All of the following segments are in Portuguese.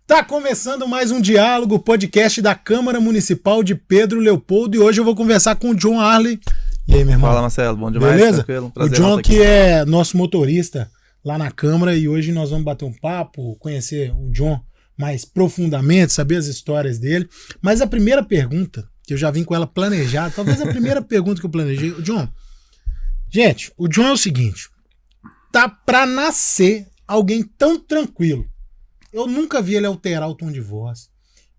Tá começando mais um Diálogo, podcast da Câmara Municipal de Pedro Leopoldo, e hoje eu vou conversar com o John Arley. E aí, meu irmão? Fala, Marcelo, bom demais? Beleza? Tranquilo? O John que é nosso motorista lá na Câmara, e hoje nós vamos bater um papo, conhecer o John mais profundamente, saber as histórias dele. Mas a primeira pergunta, que eu já vim com ela planejada, talvez a primeira pergunta que eu planejei, o John, gente, o John é o seguinte, tá pra nascer alguém tão tranquilo. Eu nunca vi ele alterar o tom de voz.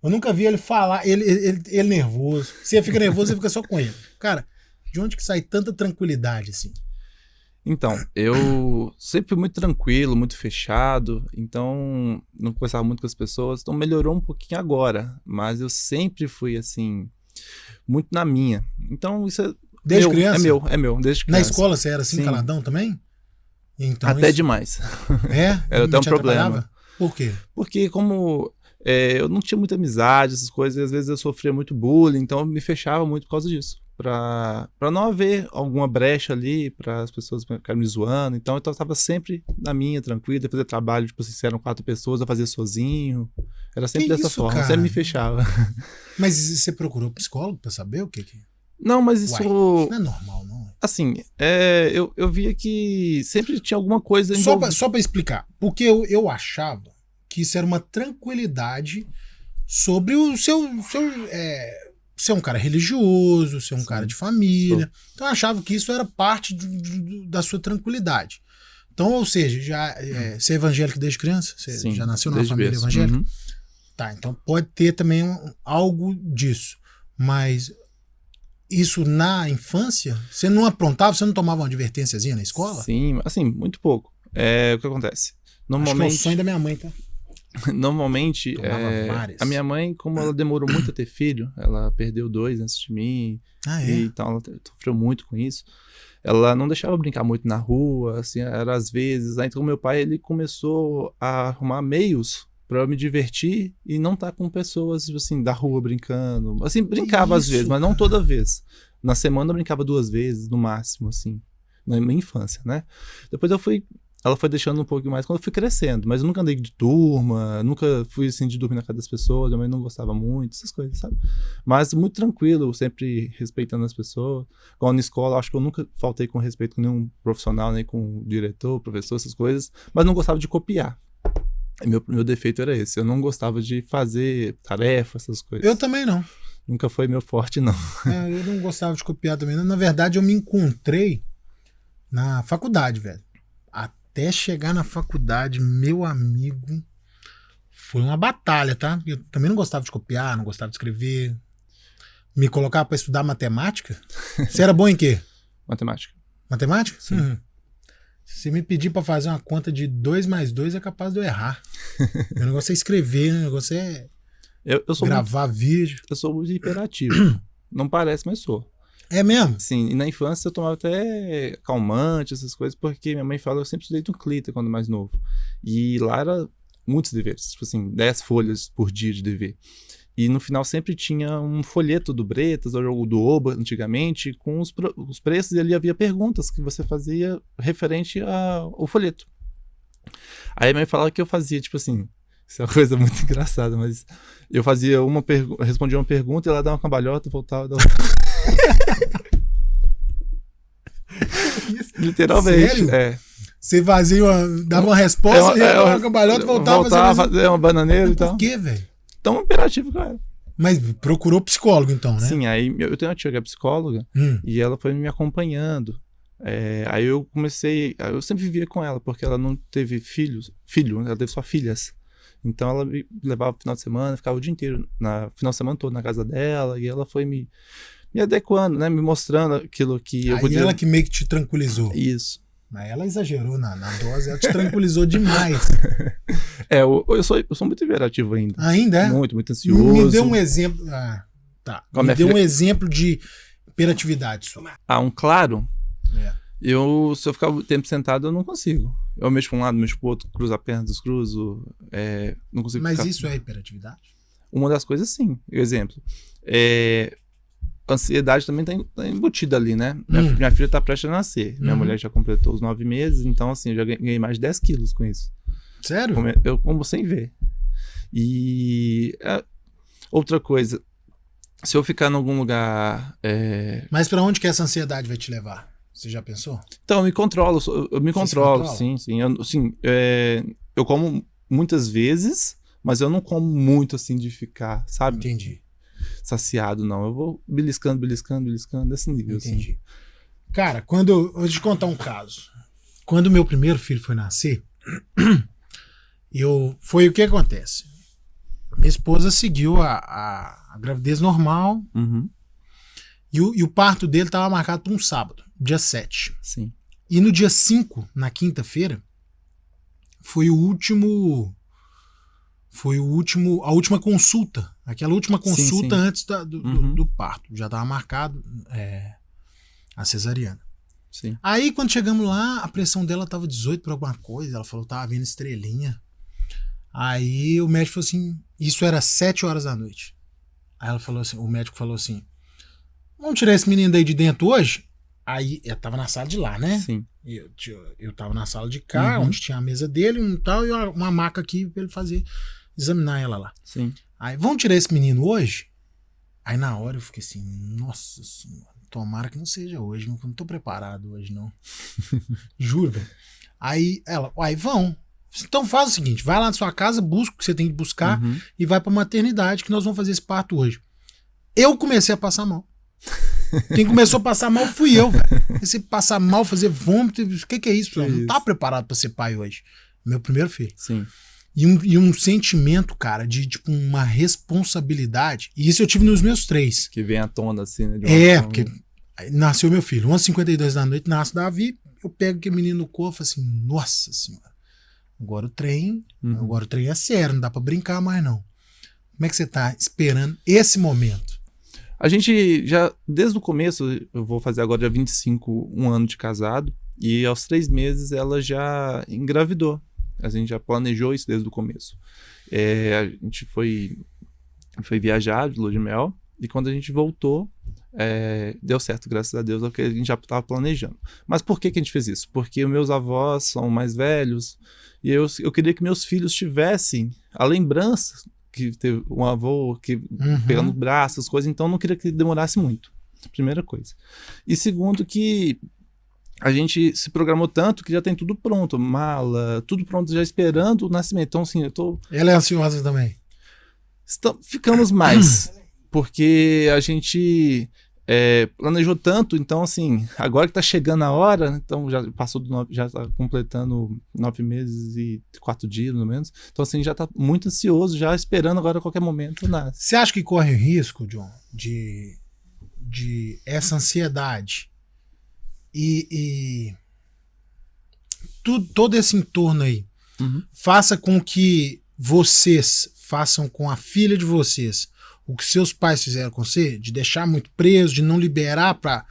Eu nunca vi ele falar, ele nervoso. Você fica nervoso, você fica só com ele. Cara, de onde que sai tanta tranquilidade assim? Então, eu sempre fui muito tranquilo, muito fechado, então não conversava muito com as pessoas, então melhorou um pouquinho agora, mas eu sempre fui assim, muito na minha. Então isso é desde criança? É meu, desde criança. Na escola você era assim, sim, caladão também? Então, até demais. É? Era até um problema. Por quê? Porque como eu não tinha muita amizade, essas coisas, e às vezes eu sofria muito bullying, então eu me fechava muito por causa disso. Pra não haver alguma brecha ali, para as pessoas ficarem me zoando. Então eu estava sempre na minha, tranquila, fazer trabalho, tipo, se eram 4 pessoas, eu fazia sozinho. Era sempre dessa forma, cara? Sempre me fechava. Mas você procurou psicólogo para saber o que que... Não, mas isso... Uai, isso não é normal, não. Assim, eu via que sempre tinha alguma coisa... Só pra explicar, porque eu achava que isso era uma tranquilidade sobre o seu ser um cara religioso, ser um Sim, cara de família. Então eu achava que isso era parte da sua tranquilidade. Então, ou seja, você é evangélico desde criança? Você Sim, já nasceu numa família evangélica? Uhum. Tá, então pode ter também algo disso. Mas... isso na infância? Você não aprontava? Você não tomava uma advertênciazinha na escola? Sim, assim, muito pouco. O que acontece? Normalmente, acho que é o sonho da minha mãe, tá? Normalmente, a minha mãe, como ela demorou muito a ter filho, ela perdeu 2 antes de mim, então ela sofreu muito com isso. Ela não deixava eu brincar muito na rua, assim, era às vezes. Então meu pai, ele começou a arrumar meios pra eu me divertir e não estar com pessoas, tipo assim, da rua brincando. Assim, brincava às vezes, mas não toda vez. Na semana eu brincava 2 vezes, no máximo, assim, na minha infância, né? Depois ela foi deixando um pouco mais quando eu fui crescendo, mas eu nunca andei de turma, nunca fui, assim, de dormir na casa das pessoas, minha mãe não gostava muito, essas coisas, sabe? Mas muito tranquilo, sempre respeitando as pessoas. Igual na escola, acho que eu nunca faltei com respeito com nenhum profissional, nem com diretor, professor, essas coisas, mas não gostava de copiar. Meu defeito era esse, eu não gostava de fazer tarefa, essas coisas. Eu também não. Nunca foi meu forte, não. Eu não gostava de copiar também. Na verdade, eu me encontrei na faculdade, velho. Até chegar na faculdade, meu amigo, foi uma batalha, tá? Eu também não gostava de copiar, não gostava de escrever. Me colocava pra estudar matemática. Você era bom em quê? Matemática. Matemática? Sim. Uhum. Se você me pedir pra fazer uma conta de 2 mais 2, é capaz de eu errar. Meu negócio é escrever, o negócio é gravar vídeo. Eu sou muito hiperativo. Não parece, mas sou. É mesmo? Sim, e na infância eu tomava até calmante, essas coisas, porque minha mãe fala, eu sempre estudei no CLITA quando mais novo. E lá era muitos deveres, tipo assim, 10 folhas por dia de dever. E no final sempre tinha um folheto do Bretas ou do Oba, antigamente, com os preços, e ali havia perguntas que você fazia referente ao folheto. Aí a minha mãe falava que eu fazia, tipo assim, isso é uma coisa muito engraçada, mas eu fazia respondia uma pergunta e ela dava uma cambalhota, voltava, dava... Literalmente. Sério? Você fazia dava uma resposta e dava uma cambalhota e voltava fazer uma bananeira e tal. Por quê, velho? Tão imperativo que eu era. Mas procurou psicólogo então, né? Sim, aí eu tenho uma tia que é psicóloga e ela foi me acompanhando. Aí eu comecei, eu sempre vivia com ela, porque ela não teve filho, ela teve só filhas. Então ela me levava no final de semana, ficava o dia inteiro, final de semana todo na casa dela, e ela foi me adequando, né? Me mostrando aquilo que eu podia... Aí ela que meio que te tranquilizou. Isso. Mas ela exagerou na dose, ela te tranquilizou demais. Eu sou muito hiperativo ainda. Ainda é? Muito ansioso. Me dê um exemplo. Me dê um exemplo de hiperatividade sua. Um claro? Se eu ficar o tempo sentado, eu não consigo. Eu mexo pra um lado, mexo pro outro, cruzo a perna, descruzo. Não consigo. Mas isso é hiperatividade? Uma das coisas, sim. Exemplo. Ansiedade também tá embutida ali, né? Minha filha tá prestes a nascer. Minha mulher já completou os 9 meses, então assim, eu já ganhei mais de 10 quilos com isso. Sério? Eu como sem ver. E outra coisa, se eu ficar em algum lugar... Mas para onde que essa ansiedade vai te levar? Você já pensou? Então, eu me controlo, sim. Eu como muitas vezes, mas eu não como muito assim de ficar, sabe? Entendi. Saciado, não. Eu vou beliscando, desse nível. Entendi. Assim. Cara, eu vou te contar um caso. Quando meu primeiro filho foi nascer, foi o que acontece. Minha esposa seguiu a gravidez normal, e o parto dele estava marcado para um sábado, dia 7. Sim. E no dia 5, na quinta-feira, foi a última consulta. Aquela última consulta antes do parto. Já estava marcado a cesariana. Sim. Aí, quando chegamos lá, a pressão dela estava 18 por alguma coisa. Ela falou que estava vendo estrelinha. Aí o médico falou assim, isso era 7 horas da noite. Aí o médico falou assim, vamos tirar esse menino daí de dentro hoje? Aí eu tava na sala de lá, né? Sim. Eu tava na sala de cá, onde tinha a mesa dele e tal, e uma maca aqui pra ele examinar ela lá. Sim. Aí, vamos tirar esse menino hoje? Aí na hora eu fiquei assim, nossa senhora, tomara que não seja hoje, não tô preparado hoje não. Juro, velho. Aí vão. Então faz o seguinte, vai lá na sua casa, busca o que você tem que buscar e vai pra maternidade que nós vamos fazer esse parto hoje. Eu comecei a passar mal. Quem começou a passar mal fui eu, velho. Comecei a passar mal, fazer vômito, o que é isso? Eu não tava preparado pra ser pai hoje. Meu primeiro filho. Sim. E um sentimento, cara, de tipo uma responsabilidade. E isso eu tive nos meus 3. Que vem à tona, assim, né? Porque nasceu meu filho. 11h52 da noite, nasce Davi. Eu pego aquele menino no corpo e falo assim, nossa senhora. Agora o trem é sério, não dá pra brincar mais não. Como é que você tá esperando esse momento? A gente já, desde o começo, eu vou fazer agora dia 25, um ano de casado, e aos 3 meses ela já engravidou. A gente já planejou isso desde o começo. A gente foi viajar de lua de mel, e quando a gente voltou, deu certo, graças a Deus, é o que a gente já estava planejando. Mas por que a gente fez isso? Porque os meus avós são mais velhos, e eu queria que meus filhos tivessem a lembrança que teve um avô que pegando no braço, as coisas, então eu não queria que demorasse muito. Primeira coisa. E segundo, que a gente se programou tanto que já tem tudo pronto, mala, tudo pronto, já esperando o nascimento. Então, assim, Ela é ansiosa também? Ficamos mais, porque a gente planejou tanto, então, assim, agora que tá chegando a hora, então já passou já tá completando 9 meses e 4 dias, pelo menos. Então, assim, já tá muito ansioso, já esperando agora a qualquer momento nasce. Você acha que corre o risco, John, de essa ansiedade e todo esse entorno aí faça com que vocês façam com a filha de vocês o que seus pais fizeram com você, de deixar muito preso, de não liberar pra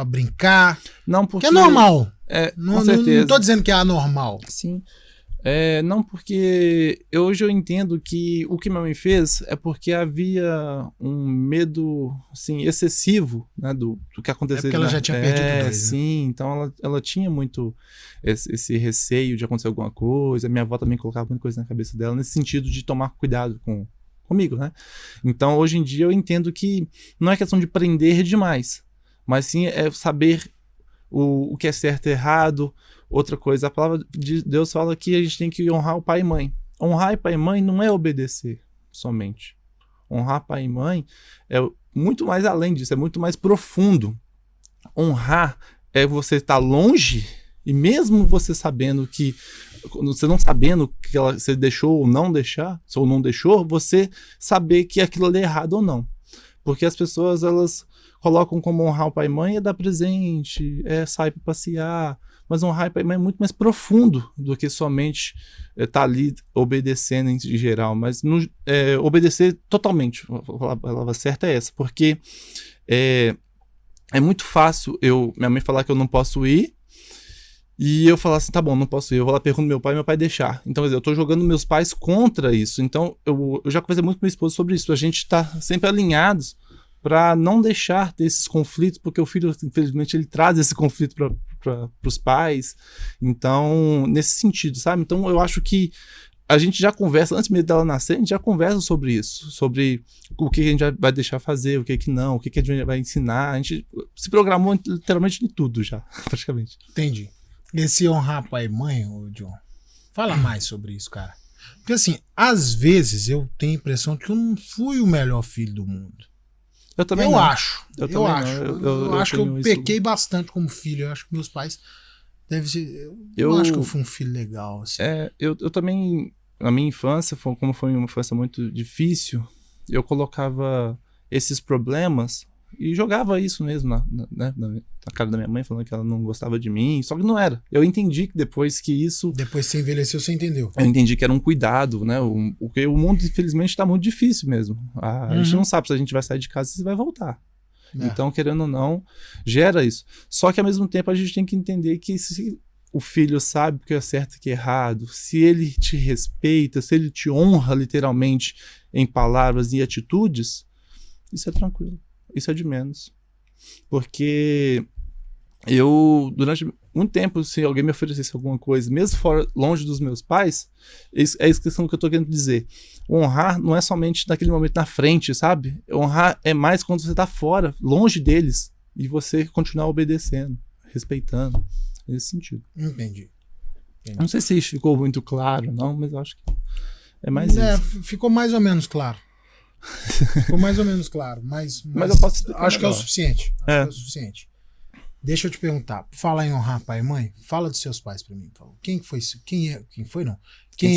brincar? Não, porque... Que é normal. Com certeza. Não tô dizendo que é anormal. Sim. Não, porque hoje eu entendo que o que minha mãe fez é porque havia um medo, assim, excessivo, né, do que aconteceu. Porque ela já tinha perdido 2, sim, né? Então ela tinha muito esse receio de acontecer alguma coisa. Minha avó também colocava muita coisa na cabeça dela, nesse sentido de tomar cuidado comigo, né? Então, hoje em dia, eu entendo que não é questão de prender demais, mas sim saber o que é certo e errado. Outra coisa, a palavra de Deus fala que a gente tem que honrar o pai e mãe. Honrar pai e mãe não é obedecer somente. Honrar pai e mãe é muito mais além disso, é muito mais profundo. Honrar é você estar longe, e mesmo você sabendo que você não sabendo que você deixou ou não deixar, se ou não deixou, você saber que aquilo ali é errado ou não. Porque as pessoas, elas colocam como honrar o pai e mãe dar presente, sair para passear, mas honrar o pai e mãe é muito mais profundo do que somente estar ali obedecendo em geral, mas obedecer totalmente. A palavra certa é essa, porque é muito fácil minha mãe falar que eu não posso ir, e eu falar assim, tá bom, não posso ir. Eu vou lá, pergunto meu pai deixar. Então, quer dizer, eu tô jogando meus pais contra isso. Então, eu já conversei muito com minha esposa sobre isso. A gente tá sempre alinhados para não deixar ter esses conflitos, porque o filho, infelizmente, ele traz esse conflito para os pais. Então, nesse sentido, sabe? Então, eu acho que a gente já conversa, antes mesmo dela nascer, a gente já conversa sobre isso, sobre o que a gente vai deixar fazer, o que não, o que a gente vai ensinar. A gente se programou literalmente em tudo já, praticamente. Entendi. Esse honrar pai e mãe, John, fala mais sobre isso, cara. Porque assim, às vezes eu tenho a impressão que eu não fui o melhor filho do mundo. Eu também eu não. acho. Eu acho que eu pequei bastante como filho. Eu acho que meus pais devem ser. Eu acho que eu fui um filho legal. Assim. Eu também, na minha infância, como foi uma infância muito difícil, eu colocava esses problemas e jogava isso mesmo na cara da minha mãe, falando que ela não gostava de mim, só que não era. Eu entendi que depois que isso... Depois que você envelheceu, você entendeu. Eu entendi que era um cuidado, né? Porque o mundo, infelizmente, está muito difícil mesmo. A gente não sabe se a gente vai sair de casa e se vai voltar. Então, querendo ou não, gera isso. Só que, ao mesmo tempo, a gente tem que entender que se o filho sabe o que é certo e o que é errado, se ele te respeita, se ele te honra, literalmente, em palavras e atitudes, isso é tranquilo. Isso é de menos. Porque eu, durante muito tempo, se alguém me oferecesse alguma coisa, mesmo fora, longe dos meus pais, é a questão que eu tô querendo dizer. Honrar não é somente naquele momento na frente, sabe? Honrar é mais quando você tá fora, longe deles, e você continuar obedecendo, respeitando. Nesse sentido. Entendi. Não sei se isso ficou muito claro, não, mas eu acho que é mais isso. Ficou mais ou menos claro. Ficou mais ou menos claro, mas eu posso explicar acho que é o suficiente. É. É o suficiente. Deixa eu te perguntar, falar em honrar pai e mãe, fala dos seus pais pra mim, por favor. Quem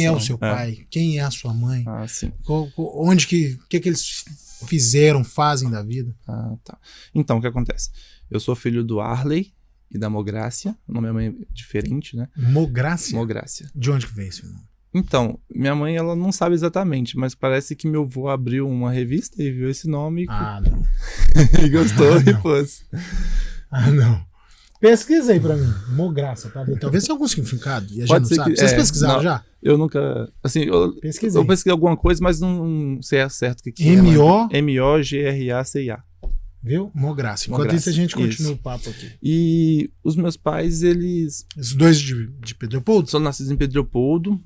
é o seu pai? Quem é a sua mãe? Ah, sim. Onde que eles fizeram, fazem da vida? Ah, tá. Então, o que acontece? Eu sou filho do Arley e da Mográcia. O nome da minha mãe é diferente, né? Mográcia? Mográcia. De onde que veio esse nome? Então, minha mãe, ela não sabe exatamente, mas parece que meu avô abriu uma revista e viu esse nome não. e gostou e pôs. Não. Pesquisa aí pra mim. Mográcia, tá? Talvez tenha algum significado e a gente não sabe. Vocês pesquisaram já? Eu nunca... Assim, eu pesquisei alguma coisa, mas não sei certo o que é. M-O-G-R-A-C-I-A. Viu? Mográcia. Enquanto isso, a gente continua o papo aqui. E os meus pais, eles... Os dois de Pedro Leopoldo? São nascidos em Pedro Leopoldo.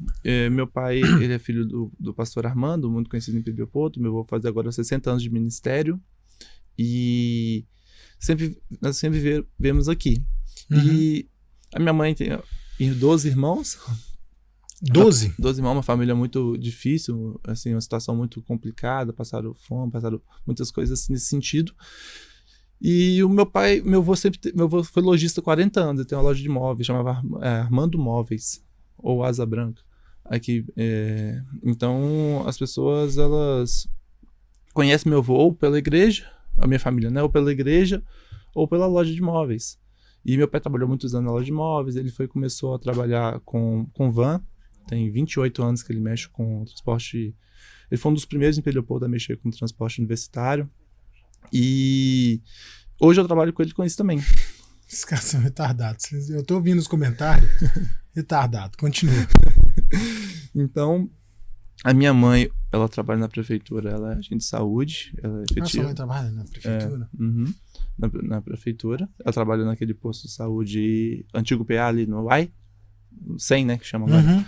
Meu pai, ele é filho do pastor Armando, muito conhecido em Pedro Leopoldo. Meu avô vai fazer agora 60 anos de ministério. E nós sempre vivemos aqui. E a minha mãe tem 12 irmãos. 12? 12 irmãos, uma família muito difícil, assim, uma situação muito complicada, passaram fome, passaram muitas coisas assim, nesse sentido. E o meu avô foi lojista há 40 anos, ele tem uma loja de móveis, chamava Armando Móveis, ou Asa Branca. Aqui, então, as pessoas, elas conhecem meu avô ou pela igreja, a minha família, né, ou pela igreja, ou pela loja de móveis. E meu pai trabalhou muitos anos na loja de móveis, ele começou a trabalhar com van. Tem 28 anos que ele mexe com transporte. Ele foi um dos primeiros em Pedro Leopoldo a mexer com transporte universitário. E hoje eu trabalho com ele com isso também. Esses caras são retardados. Eu tô ouvindo os comentários. Retardado. Continua. Então, a minha mãe, ela trabalha na prefeitura. Ela é agente de saúde. Ela é efetiva. Sua mãe trabalha na prefeitura? Na prefeitura. Ela trabalha naquele posto de saúde antigo PA ali no UAI. 100, né, que chama agora.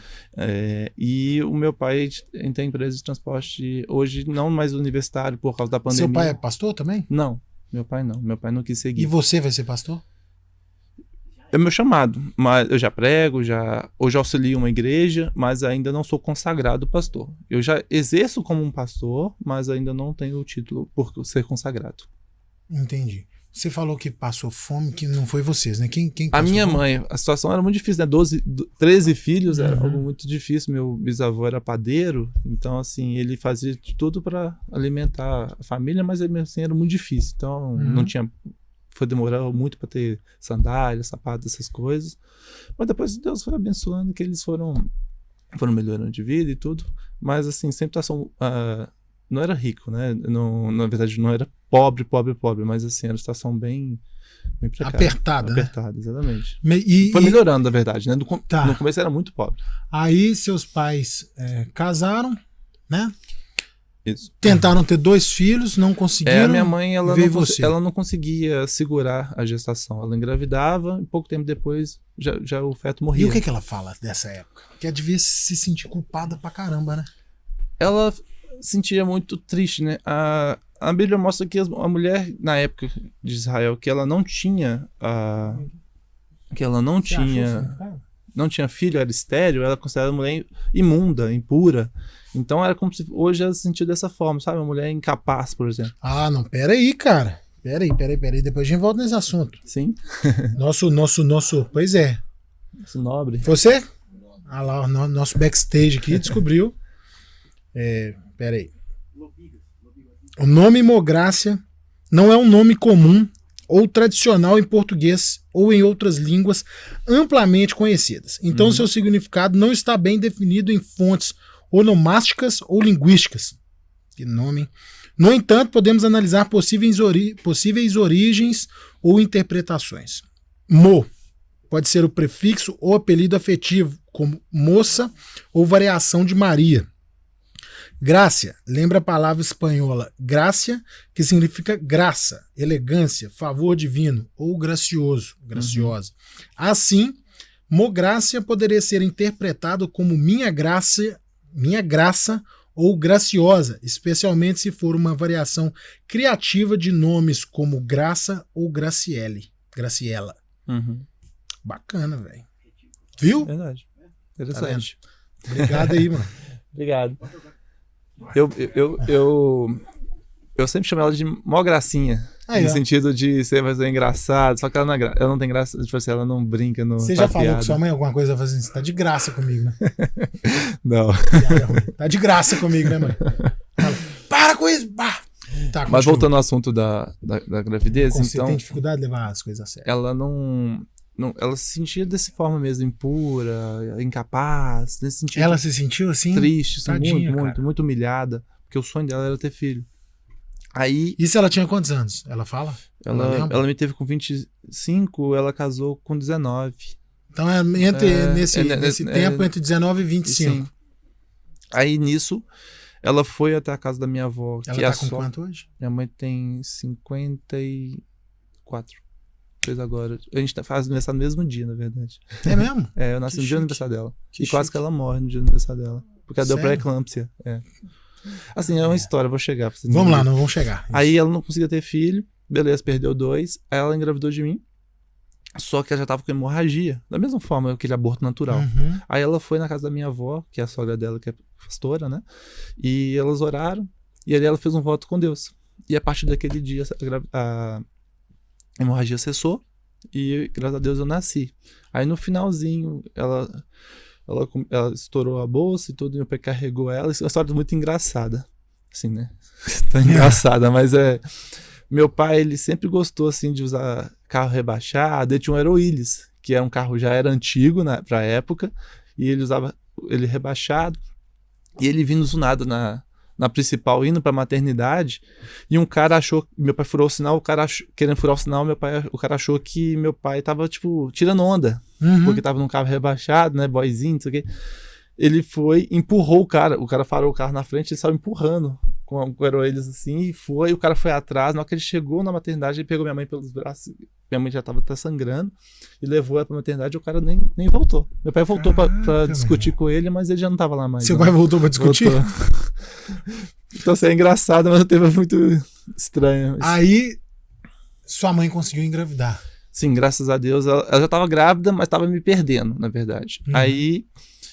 E o meu pai tem empresa de transporte hoje, não mais universitário por causa da pandemia. Seu pai é pastor também? Não, meu pai não quis seguir. E você vai ser pastor? É meu chamado, mas eu já prego, hoje auxilio uma igreja, mas ainda não sou consagrado pastor. Eu já exerço como um pastor, mas ainda não tenho o título por ser consagrado. Entendi. Você falou que passou fome, que não foi vocês, né? Quem a minha fome? Mãe, a situação era muito difícil, né? 13 filhos, era algo muito difícil. Meu bisavô era padeiro, então, assim, ele fazia de tudo para alimentar a família, mas mesmo assim era muito difícil. Então, não tinha... Foi demorar muito para ter sandália, sapato, essas coisas. Mas depois Deus foi abençoando, que eles foram melhorando de vida e tudo. Mas, assim, sempre não era rico, né? Não, na verdade, não era pobre, mas assim, era uma situação bem precária. Apertada, né? Apertada, exatamente. Foi melhorando, na verdade, né? No começo era muito pobre. Aí seus pais casaram, né? Isso. Tentaram ter 2 filhos, não conseguiram. A minha mãe, ela não conseguia segurar a gestação. Ela engravidava e pouco tempo depois já o feto morria. E o que ela fala dessa época? Que ela devia se sentir culpada pra caramba, né? Ela sentia muito triste, né? A Bíblia mostra que a mulher, na época de Israel, que ela não tinha não tinha filho, era estéril, ela era considerada uma mulher imunda, impura. Então era como se hoje ela se sentia dessa forma, sabe? Uma mulher incapaz, por exemplo. Ah, não, peraí, cara. Peraí. Depois a gente volta nesse assunto. Sim. Nosso, pois é. Nosso nobre. Você? Ah lá, o nosso backstage aqui descobriu. Peraí. O nome Mográcia não é um nome comum ou tradicional em português ou em outras línguas amplamente conhecidas. Então, seu significado não está bem definido em fontes onomásticas ou linguísticas. Que nome, hein? No entanto, podemos analisar possíveis origens ou interpretações. Mo pode ser o prefixo ou apelido afetivo, como moça ou variação de Maria. Grácia lembra a palavra espanhola gracia, que significa graça, elegância, favor divino ou gracioso, graciosa. Assim, Mográcia poderia ser interpretado como minha graça ou graciosa, especialmente se for uma variação criativa de nomes como Graça ou Graciela. Bacana, velho. Viu? Verdade. Interessante. Tá, obrigado aí, mano. Obrigado. Eu sempre chamo ela de mó gracinha. No sentido de ser mais engraçado. Só que ela não tem graça. Tipo assim, ela não brinca no. Você já falou com sua mãe alguma coisa fazendo assim? Tá de graça comigo, né? Não. Tá de graça comigo, né, mãe? Fala, para com isso! Tá, mas voltando ao assunto da gravidez, você tem dificuldade de levar as coisas a sério? Ela ela se sentia dessa forma mesmo, impura, incapaz, nesse sentido. Ela se sentiu assim? Triste, tadinha, muito humilhada, porque o sonho dela era ter filho. Aí, isso ela tinha quantos anos? Ela fala? Ela me teve com 25, ela casou com 19. Então nesse tempo, entre 19 e 25. Sim. Aí nisso, ela foi até a casa da minha avó. Ela tá com quanto hoje? Minha mãe tem 54. Fez agora. A gente faz aniversário no mesmo dia, na verdade. É mesmo? Eu nasci no dia do aniversário dela. Quase que ela morre no dia do aniversário dela. Porque ela deu pré-eclâmpsia. Assim, é uma história, vou chegar. Vamos lá, não vamos chegar. Isso. Aí ela não conseguia ter filho, beleza, perdeu 2. Aí ela engravidou de mim. Só que ela já tava com hemorragia. Da mesma forma, aquele aborto natural. Aí ela foi na casa da minha avó, que é a sogra dela, que é pastora, né? E elas oraram. E ali ela fez um voto com Deus. E a partir daquele dia, a hemorragia cessou. E graças a Deus eu nasci. Aí no finalzinho, ela estourou a bolsa e tudo, meu pai carregou ela. Isso é uma história muito engraçada. Assim, né? Tá engraçada, mas meu pai, ele sempre gostou, assim, de usar carro rebaixado. Ele tinha um Aeroillis, que era um carro, já era antigo, né, pra época. E ele usava ele rebaixado. E ele vindo do nada na principal, indo pra maternidade. E um cara achou, meu pai furou o sinal, querendo furar o sinal, o cara achou que meu pai tava, tipo, tirando onda. Porque tava num carro rebaixado, né, boyzinho, não sei o quê. Ele foi, empurrou o cara parou o carro na frente, ele saiu empurrando com o Aeroillis assim, e foi, o cara foi atrás. Na hora que ele chegou na maternidade, ele pegou minha mãe pelos braços, minha mãe já tava até sangrando, e levou ela pra maternidade, e o cara nem voltou. Meu pai voltou pra discutir com ele, mas ele já não tava lá mais. Seu pai voltou pra discutir? Voltou. Então, assim, é engraçado, mas o tema é muito estranho. Aí, sua mãe conseguiu engravidar. Sim, graças a Deus. Ela já tava grávida, mas tava me perdendo, na verdade. Aí...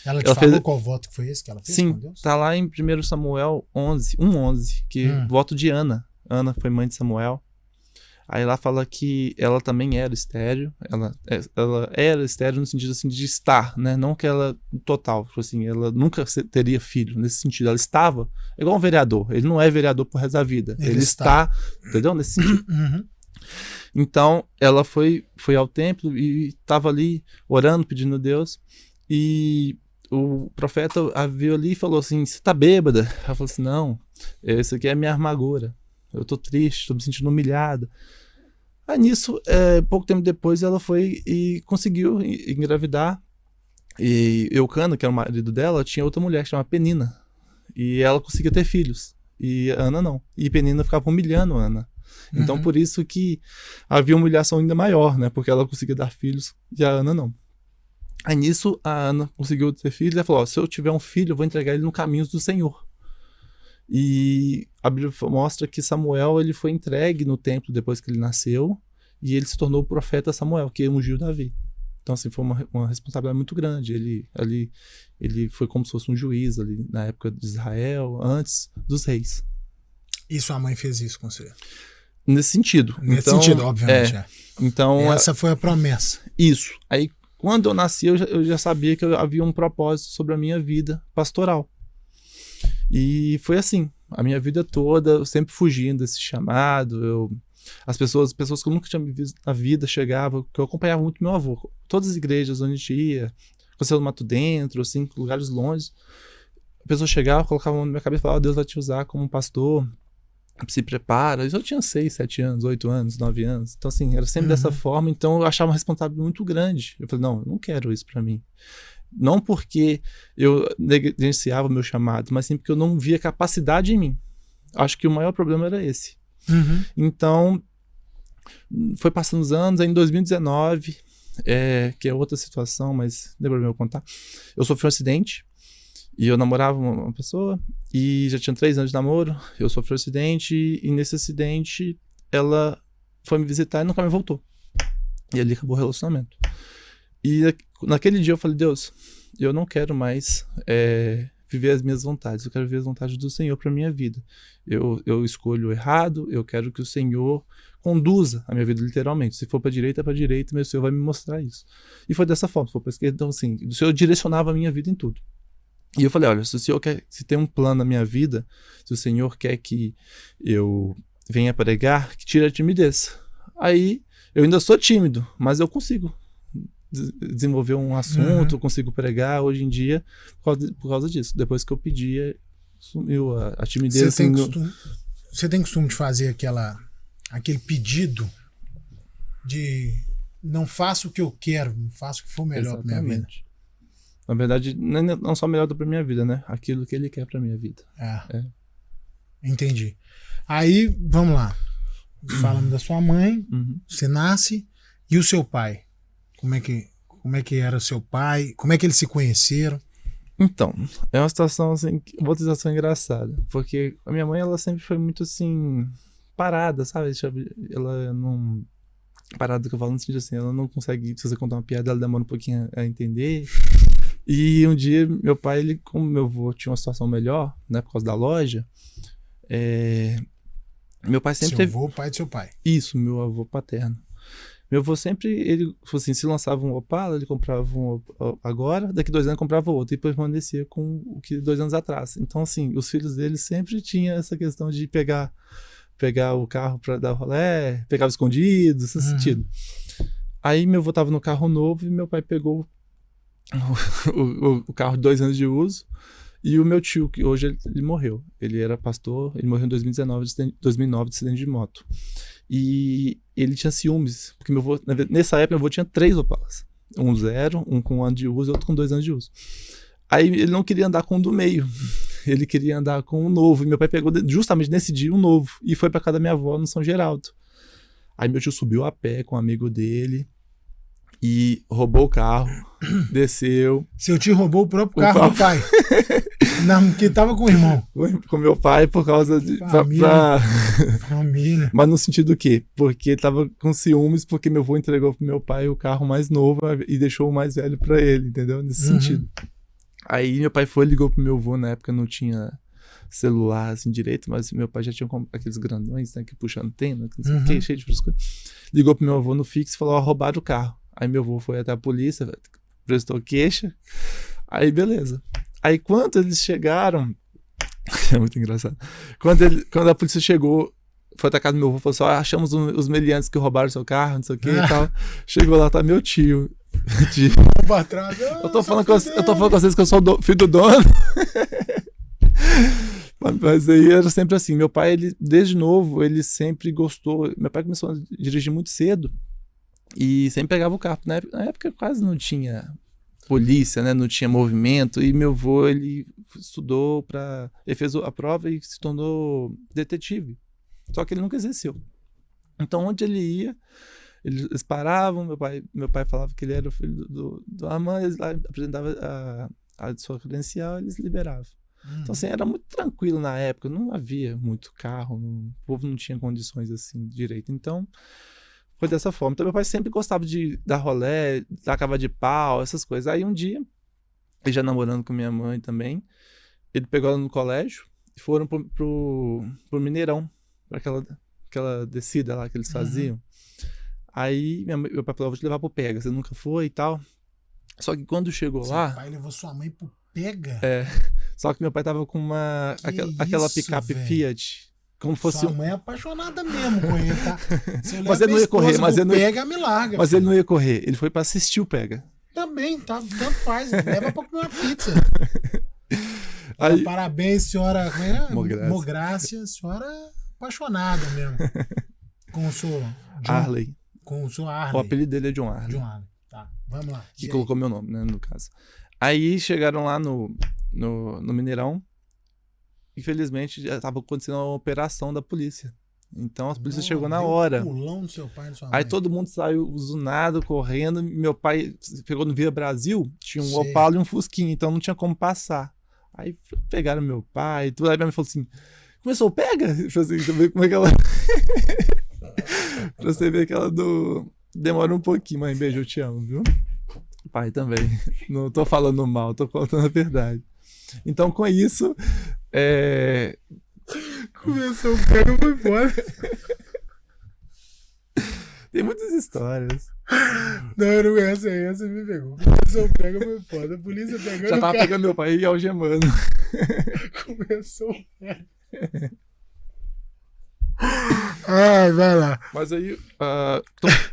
Ela te falou qual voto que foi esse que ela fez? Sim, com Deus? tá lá em 1 Samuel 11, que voto de Ana. Ana foi mãe de Samuel. Aí lá fala que ela também era estéril. Ela era estéril no sentido assim de estar, né? Não que ela total, assim, ela nunca teria filho nesse sentido. Ela estava, é igual um vereador. Ele não é vereador pro resto da vida. Ele está, entendeu? Nesse sentido. Então, ela foi ao templo e estava ali orando, pedindo a Deus. E o profeta a viu ali e falou assim: você tá bêbada? Ela falou assim: não, isso aqui é a minha amargura. Eu tô triste, tô me sentindo humilhada. Aí nisso, pouco tempo depois, ela foi e conseguiu engravidar. E Eucana, que era o marido dela, tinha outra mulher que chamava Penina. E ela conseguia ter filhos. e a Ana não. E Penina ficava humilhando a Ana. Então, por isso que havia uma humilhação ainda maior, né? Porque ela conseguia dar filhos e a Ana não. Aí nisso, a Ana conseguiu ter filhos e ela falou, se eu tiver um filho, eu vou entregar ele no caminho do Senhor. E a Bíblia mostra que Samuel ele foi entregue no templo depois que ele nasceu e ele se tornou o profeta Samuel, que ungiu Davi. Então, assim, foi uma responsabilidade muito grande. Ele foi como se fosse um juiz ali na época de Israel, antes dos reis. E sua mãe fez isso com você? Nesse sentido. Nesse sentido, obviamente. Então, essa foi a promessa. Isso. Aí, quando eu nasci, eu já sabia que havia um propósito sobre a minha vida pastoral. E foi assim, a minha vida toda, eu sempre fugindo desse chamado, as pessoas que eu nunca tinha visto na vida chegavam, que eu acompanhava muito meu avô, todas as igrejas onde a gente ia, Conselho do Mato Dentro, assim, lugares longe, a pessoa chegava, colocava a mão na minha cabeça e falava, Deus vai te usar como pastor, se prepara. Eu tinha 6, 7 anos, 8 anos, 9 anos, então assim, era sempre dessa forma, então eu achava uma responsabilidade muito grande. Eu falei, não, eu não quero isso pra mim. Não porque eu negligenciava o meu chamado, mas sim porque eu não via capacidade em mim. Acho que o maior problema era esse. Então, foi passando os anos, aí em 2019, que é outra situação, mas não é problema eu contar. Eu sofri um acidente e eu namorava uma pessoa e já tinha 3 anos de namoro. Eu sofri um acidente e nesse acidente ela foi me visitar e nunca me voltou. E ali acabou o relacionamento. E naquele dia eu falei, Deus, eu não quero mais viver as minhas vontades, eu quero viver as vontades do Senhor para minha vida. Eu escolho o errado, eu quero que o Senhor conduza a minha vida literalmente. Se for para direita, meu Senhor vai me mostrar isso. E foi dessa forma, se for para esquerda, então assim, o Senhor direcionava a minha vida em tudo. E eu falei, olha, se o Senhor quer, se tem um plano na minha vida, se o Senhor quer que eu venha pregar, que tire a timidez. Aí, eu ainda sou tímido, mas eu consigo desenvolver um assunto, consigo pregar hoje em dia por causa disso. Depois que eu pedia, sumiu a timidez. Você tem costume de fazer aquele pedido de não faço o que eu quero, faço o que for melhor para minha vida. Na verdade, não só melhor para minha vida, né? Aquilo que ele quer para minha vida. Entendi. Aí, vamos lá. Falando da sua mãe, você nasce, e o seu pai? Como é que era o seu pai? Como é que eles se conheceram? Então, é uma situação assim, uma situação engraçada, porque a minha mãe, ela sempre foi muito assim, parada, sabe? Ela não... Parada que eu falo no sentido assim, ela não consegue, se você contar uma piada, ela demora um pouquinho a entender. E um dia, meu pai, como meu avô tinha uma situação melhor, né, por causa da loja, meu pai sempre teve... Seu avô, pai do seu pai. Isso, meu avô paterno. Meu avô sempre, ele, assim, se lançava um Opala, ele comprava um agora, daqui 2 anos comprava outro, e depois permanecia com o que 2 anos atrás. Então, assim, os filhos dele sempre tinham essa questão de pegar o carro para dar rolé, pegava escondido, nesse sentido. Aí meu avô tava no carro novo e meu pai pegou o carro de 2 anos de uso, e o meu tio, que hoje ele morreu, ele era pastor, ele morreu em 2009 de acidente de moto. E ele tinha ciúmes, porque meu avô, nessa época, meu avô tinha 3 Opalas. Um 0, um com 1 ano de uso e outro com 2 anos de uso. Aí ele não queria andar com o do meio, ele queria andar com o novo. E meu pai pegou justamente nesse dia um novo e foi pra casa da minha avó no São Geraldo. Aí meu tio subiu a pé com um amigo dele e roubou o carro, desceu. Seu tio roubou o próprio carro do pai? Não, que tava com o irmão. Com meu pai por causa de... Família. Mas no sentido do quê? Porque tava com ciúmes porque meu avô entregou pro meu pai o carro mais novo e deixou o mais velho pra ele, entendeu? Nesse sentido. Aí meu pai ligou pro meu avô, na época não tinha celular assim direito, mas meu pai já tinha aqueles grandões, né, que puxam antena, que não sei o que, cheio de frescura. Ligou pro meu avô no fixo e falou, roubaram o carro. Aí meu avô foi até a polícia, prestou queixa, aí beleza. Aí quando eles chegaram, é muito engraçado, quando a polícia chegou, foi até a casa do meu avô, falou assim, achamos os meliantes que roubaram seu carro, não sei o que e tal. Chegou lá, tá meu tio. Eu tô falando com vocês que eu sou filho do dono. Mas aí era sempre assim, meu pai, ele, desde novo, ele sempre gostou, meu pai começou a dirigir muito cedo e sempre pegava o carro. Na época quase não tinha polícia, né? Não tinha movimento. E meu avô, ele estudou ele fez a prova e se tornou detetive. Só que ele nunca exerceu. Então, onde ele ia, eles paravam, meu pai falava que ele era o filho do Armand, eles lá apresentavam a sua credencial, eles liberavam. Então, assim, era muito tranquilo na época, não havia muito carro, o povo não tinha condições assim direito. Então, foi dessa forma. Então, meu pai sempre gostava de dar rolê, dar cava de pau, essas coisas. Aí, um dia, ele já namorando com minha mãe também, ele pegou ela no colégio e foram pro Mineirão, para aquela descida lá que eles faziam. Aí, meu pai falou, vou te levar pro Pega, você nunca foi e tal. Só que quando chegou lá... Seu pai levou sua mãe pro Pega? Só que meu pai tava com aquela picape Fiat. Como fosse sua mãe é apaixonada mesmo com ele, tá? Mas ele não ia correr. Mas ele não Pega, me larga. Mas ele não ia correr. Ele foi pra assistir o Pega. Também, tá? Tanto faz. Leva pra comer uma pizza. Aí... Parabéns, senhora Mográcia. Senhora é apaixonada mesmo. Com o seu... Arley. Com o seu Arley. O apelido dele é John Arley. John Arley. Tá, vamos lá. Que colocou meu nome, né, no caso. Aí chegaram lá no Mineirão. Infelizmente, já estava acontecendo uma operação da polícia. Então a polícia chegou na hora. Pulão do seu pai e sua mãe. Aí todo mundo saiu zunado, correndo. Meu pai pegou no Via Brasil, tinha um Opala e um Fusquinha, então não tinha como passar. Aí pegaram meu pai e tudo. Aí minha mãe falou assim: começou, pega! Assim, pra ver como é que ela. Pra você ver que ela demora um pouquinho, mãe. Beijo, eu te amo, viu? Pai também. Não tô falando mal, tô contando a verdade. Então, com isso. Começou, pega, foi fora. Tem muitas histórias. Não, essa me pegou. Começou, pega, foi foda. A polícia pegando. Já tava pegando meu pai e algemando. Começou, pega. Ai, vai lá. Mas aí,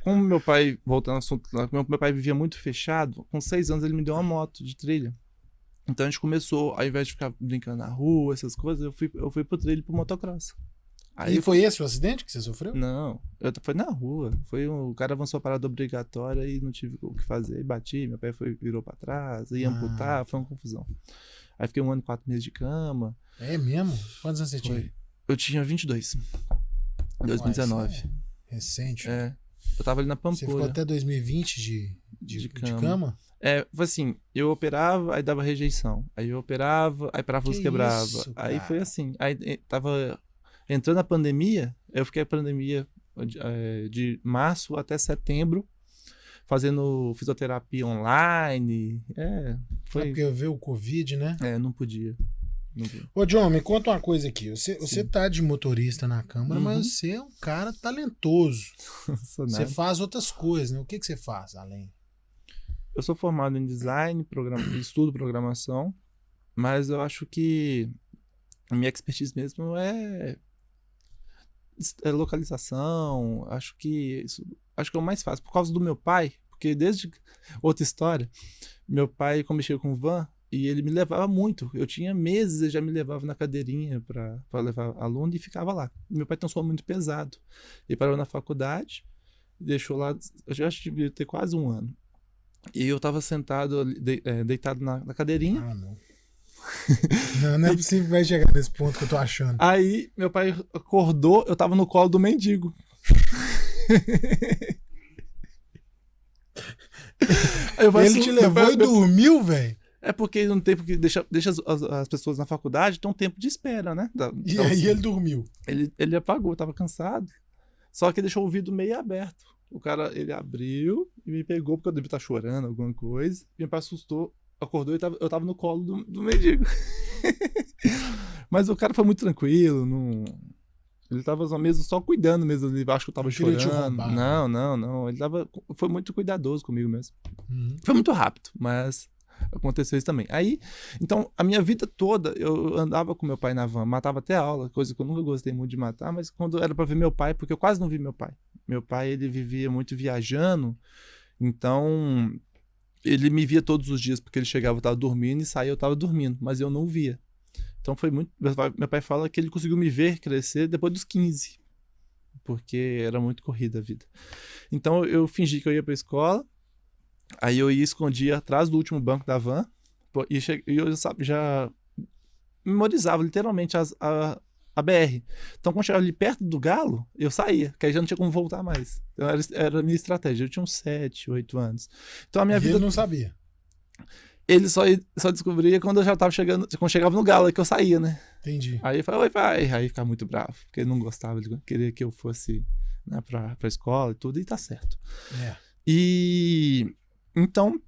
como meu pai, voltando ao assunto, meu pai vivia muito fechado, com 6 anos ele me deu uma moto de trilha. Então a gente começou, ao invés de ficar brincando na rua, essas coisas, eu fui pro trilho, pro motocross. Aí e foi esse o acidente que você sofreu? Não, foi na rua. O cara avançou a parada obrigatória e não tive o que fazer. Aí bati, meu pai virou pra trás, ia amputar, foi uma confusão. Aí fiquei 1 ano e 4 meses de cama. É mesmo? Quantos anos você tinha? Eu tinha 22. 2019. É recente. Eu tava ali na Pampulha. Você ficou até 2020 de cama? Foi assim, eu operava, aí dava rejeição. Aí eu operava, aí parafuso quebrava. Isso, aí foi assim. Aí tava entrando a pandemia, eu fiquei a pandemia de março até setembro, fazendo fisioterapia online. Foi. Porque veio o Covid, né? Não podia. Ô, John, me conta uma coisa aqui. Você tá de motorista na Câmara, mas você é um cara talentoso. Você faz outras coisas, né? O que você faz além? Eu sou formado em design, estudo programação, mas eu acho que a minha expertise mesmo é localização. Acho que é o mais fácil. Por causa do meu pai, porque outra história, meu pai, como mexia com van, e ele me levava muito. Eu tinha meses, ele já me levava na cadeirinha para levar aluno e ficava lá. Meu pai transformou muito pesado. Ele parou na faculdade, deixou lá, eu já devia ter quase 1 ano. E eu tava sentado, deitado na cadeirinha. Não é possível que vai chegar nesse ponto que eu tô achando. Aí meu pai acordou, eu tava no colo do mendigo. Ele te levou e dormiu, velho? É porque no tempo que deixa as pessoas na faculdade, tem um tempo de espera, né? E aí ele dormiu? Ele apagou, tava cansado. Só que deixou o vidro meio aberto. O cara, ele abriu e me pegou porque eu devia estar chorando, alguma coisa. Meu pai assustou, acordou e eu tava no colo do mendigo. Mas o cara foi muito tranquilo, ele tava mesmo só cuidando mesmo. Ele acho que eu tava chorando. Não. Ele foi muito cuidadoso comigo mesmo. Foi muito rápido, mas aconteceu isso também. Aí, então, a minha vida toda, eu andava com meu pai na van, matava até aula, coisa que eu nunca gostei muito de matar, mas quando era pra ver meu pai, porque eu quase não vi meu pai. Meu pai, ele vivia muito viajando, então ele me via todos os dias, porque ele chegava, eu tava dormindo, e saía, eu tava dormindo, mas eu não via. Então foi muito... Meu pai fala que ele conseguiu me ver crescer depois dos 15, porque era muito corrida a vida. Então eu fingi que eu ia pra escola, Aí eu ia escondia atrás do último banco da van e eu já memorizava literalmente a BR. Então, quando chegava ali perto do Galo, eu saía, que aí já não tinha como voltar mais. Então, era a minha estratégia. Eu tinha uns 7, 8 anos. Então, a minha vida... ele não sabia? Ele só descobria quando eu já tava chegando, quando chegava no Galo, que eu saía, né? Entendi. Aí eu falei, oi, pai. Aí ficava muito bravo, porque ele não gostava, ele queria que eu fosse, né, pra escola e tudo, e tá certo. E então,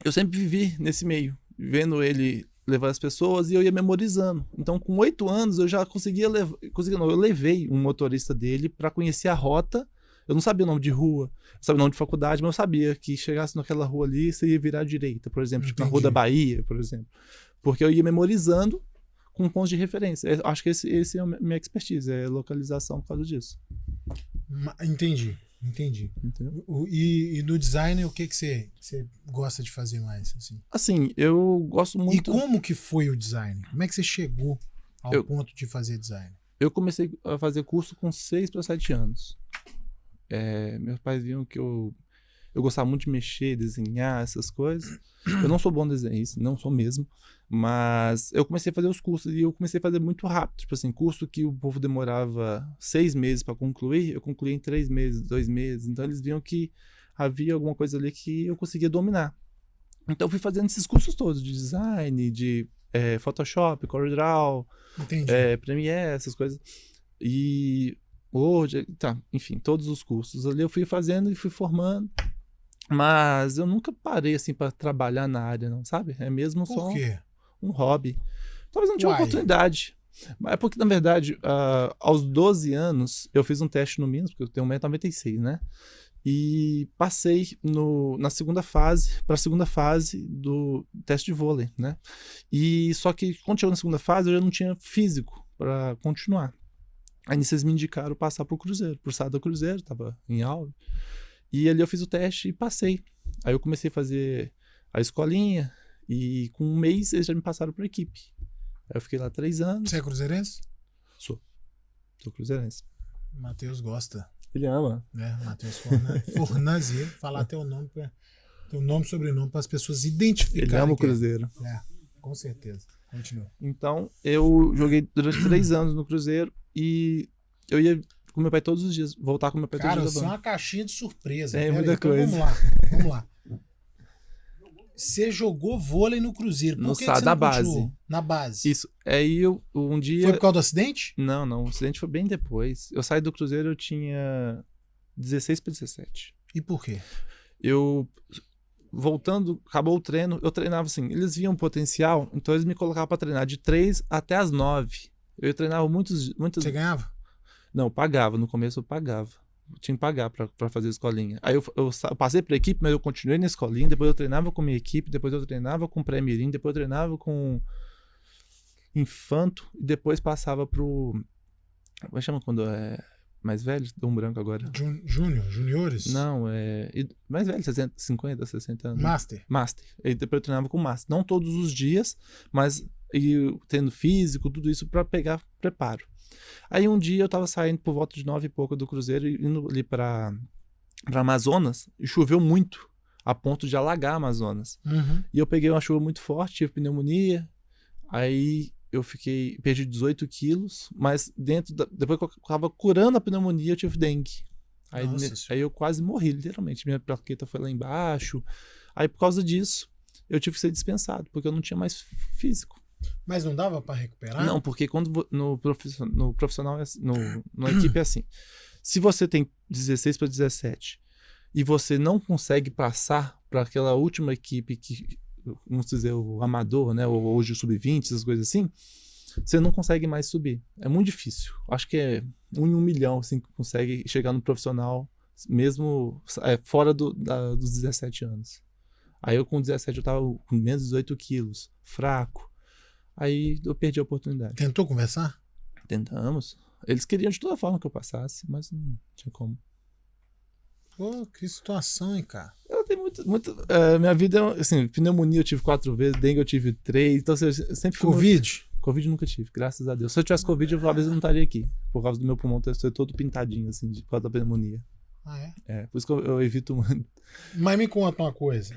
eu sempre vivi nesse meio, vendo ele levar as pessoas e eu ia memorizando. Então, com 8 anos, eu já conseguia levar. Eu levei um motorista dele para conhecer a rota. Eu não sabia o nome de rua, eu sabia o nome de faculdade, mas eu sabia que chegasse naquela rua ali, você ia virar à direita, por exemplo, tipo na Rua da Bahia, por exemplo. Porque eu ia memorizando com pontos de referência. Eu acho que esse é a minha expertise, é localização por causa disso. Entendi. E no design, o que você gosta de fazer mais? Assim, eu gosto muito... E como que foi o design? Como é que você chegou ao ponto de fazer design? Eu comecei a fazer curso com 6 para 7 anos. Meus pais viam que eu gostava muito de mexer, desenhar, essas coisas. Eu não sou bom desenhista, não sou mesmo. Mas eu comecei a fazer os cursos e eu comecei a fazer muito rápido. Tipo assim, curso que o povo demorava 6 meses para concluir, eu concluí em 3 meses, 2 meses. Então eles viam que havia alguma coisa ali que eu conseguia dominar. Então eu fui fazendo esses cursos todos, de design, de Photoshop, CorelDRAW, Premiere, essas coisas. E Word, enfim, todos os cursos ali eu fui fazendo e fui formando. Mas eu nunca parei assim para trabalhar na área, não, sabe? É mesmo só um hobby. Talvez não tinha oportunidade. Mas é porque, na verdade, aos 12 anos, eu fiz um teste no Minas, porque eu tenho 1,96 m, né? E passei na segunda fase, para a segunda fase do teste de vôlei, né? E só que quando chegou na segunda fase, eu já não tinha físico para continuar. Aí vocês me indicaram passar pro Cruzeiro, pro Sada Cruzeiro, tava em aula. E ali eu fiz o teste e passei. Aí eu comecei a fazer a escolinha e com 1 mês eles já me passaram pra equipe. Aí eu fiquei lá 3 anos. Você é cruzeirense? Sou cruzeirense. Matheus gosta. Ele ama. Matheus Fornazier. Falar teu nome, sobrenome para as pessoas identificarem. Ele ama o Cruzeiro. Com certeza. Continua. Então, eu joguei durante 3 anos no Cruzeiro e eu ia com meu pai todos os dias, voltar com meu pai todos os dias. Cara, isso é uma caixinha de surpresa. Muita coisa. Então vamos lá. Você jogou vôlei no Cruzeiro. Por que você não continuou? Na base. Isso. Aí um dia... Foi por causa do acidente? Não. O acidente foi bem depois. Eu saí do Cruzeiro, eu tinha 16 para 17. E por quê? Voltando, acabou o treino, eu treinava assim, eles viam potencial, então eles me colocavam para treinar de 3 até as 9. Eu treinava muitos... Você ganhava? Não, eu pagava. No começo eu pagava. Eu tinha que pagar pra fazer a escolinha. Aí eu passei pra equipe, mas eu continuei na escolinha. Depois eu treinava com a minha equipe. Depois eu treinava com o pré-mirim. Depois eu treinava com infanto. E depois passava pro... Como é que chama quando é mais velho? Deu um branco agora. Juniores? Não, mais velho, 50, 60 anos. Master. E depois eu treinava com Master. Não todos os dias, mas tendo físico, tudo isso pra pegar preparo. Aí um dia eu tava saindo por volta de 9 e pouco do Cruzeiro e indo ali pra Amazonas e choveu muito, a ponto de alagar Amazonas. Uhum. E eu peguei uma chuva muito forte, tive pneumonia, aí eu perdi 18 quilos, mas depois que eu tava curando a pneumonia, eu tive dengue. Aí eu quase morri, literalmente. Minha plaqueta foi lá embaixo. Aí por causa disso, eu tive que ser dispensado, porque eu não tinha mais físico. Mas não dava para recuperar? Não, porque quando no profissional, na equipe é assim. Se você tem 16 para 17 e você não consegue passar para aquela última equipe que, vamos dizer, o amador, né, ou hoje o sub-20, essas coisas assim, você não consegue mais subir. É muito difícil. Acho que é 1 em 1 milhão assim, que consegue chegar no profissional, mesmo fora dos 17 anos. Aí eu com 17 eu tava com menos de 18 quilos, fraco. Aí eu perdi a oportunidade. Tentou conversar? Tentamos. Eles queriam de toda forma que eu passasse, mas não tinha como. Pô, que situação, hein, cara? Eu tenho muito minha vida, assim, pneumonia eu tive 4 vezes, dengue eu tive 3, então eu sempre fui... Covid? Covid nunca tive, graças a Deus. Se eu tivesse Covid, eu talvez eu não estaria aqui, por causa do meu pulmão ser todo pintadinho, assim, por causa da pneumonia. Ah, é? Por isso que eu evito muito. Mas me conta uma coisa.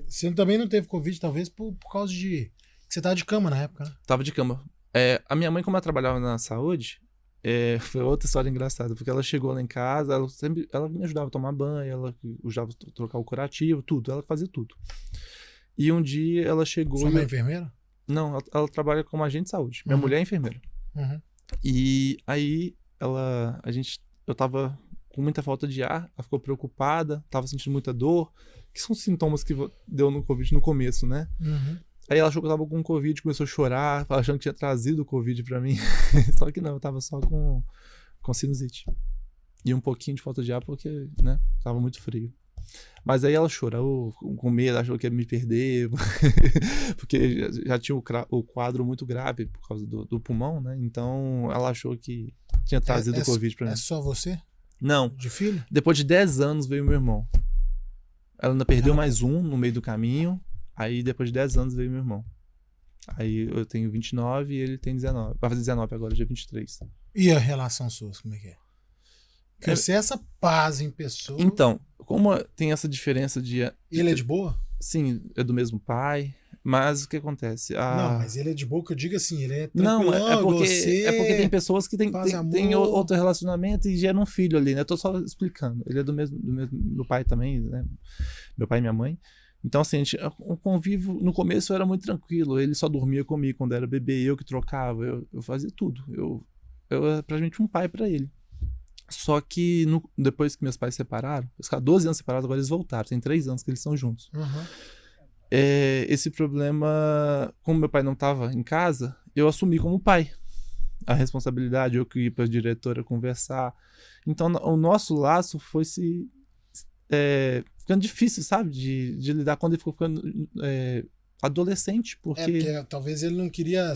Você também não teve Covid, talvez, por causa de... Você tava de cama na época, né? Tava de cama. A minha mãe, como ela trabalhava na saúde, foi outra história engraçada, porque ela chegou lá em casa, ela me ajudava a tomar banho, ela ajudava a trocar o curativo, tudo, ela fazia tudo. E um dia ela chegou... Sua mãe é enfermeira? Não, ela trabalha como agente de saúde. Minha mulher é enfermeira. E aí eu tava com muita falta de ar, ela ficou preocupada, tava sentindo muita dor, que são sintomas que deu no Covid no começo, né? Aí ela achou que eu tava com Covid, começou a chorar, achando que tinha trazido o Covid pra mim. Só que não, eu tava só com sinusite. E um pouquinho de falta de ar porque, né, tava muito frio. Mas aí ela chorou com medo, achou que ia me perder, porque já tinha o quadro muito grave por causa do pulmão, né? Então ela achou que tinha trazido o Covid pra mim. É só você? Não. De filho? Depois de 10 anos veio meu irmão. Ela ainda perdeu mais um no meio do caminho. Aí depois de 10 anos veio meu irmão. Aí eu tenho 29 e ele tem 19. Vai fazer 19 agora, dia 23. E a relação sua, como é que é? Porque você é essa paz em pessoa. Então, como tem essa diferença de... Ele é de boa? Sim, é do mesmo pai. Mas o que acontece? Não, mas ele é de boa, que eu digo assim, ele é tranquilão. Não, é porque tem pessoas que tem outro relacionamento e geram um filho ali, né? Eu tô só explicando. Ele é do mesmo meu pai também, né? Meu pai e minha mãe. Então, assim, o convívio no começo era muito tranquilo. Ele só dormia comigo quando era bebê, eu que trocava, eu fazia tudo. Eu era praticamente um pai pra ele. Só que depois que meus pais se separaram, eles ficaram 12 anos separados, agora eles voltaram. Tem 3 anos que eles estão juntos. Esse problema, como meu pai não estava em casa, eu assumi como pai a responsabilidade, eu que ia para a diretora conversar. Então o nosso laço foi ficando difícil, sabe, de lidar quando ele ficou ficando adolescente, porque talvez ele não queria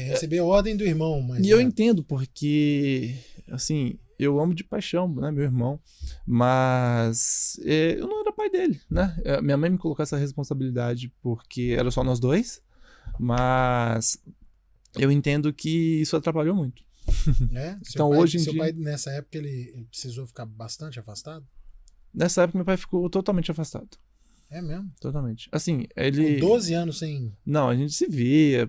receber ordem do irmão, mas... E eu entendo, porque assim, eu amo de paixão, né, meu irmão, mas eu não era pai dele, né? Minha mãe me colocou essa responsabilidade porque era só nós dois, mas eu entendo que isso atrapalhou muito. Então hoje em dia... Seu pai, nessa época, ele precisou ficar bastante afastado? Nessa época, meu pai ficou totalmente afastado. É mesmo? Totalmente. Assim, ele... Ficou 12 anos sem... Não, a gente se via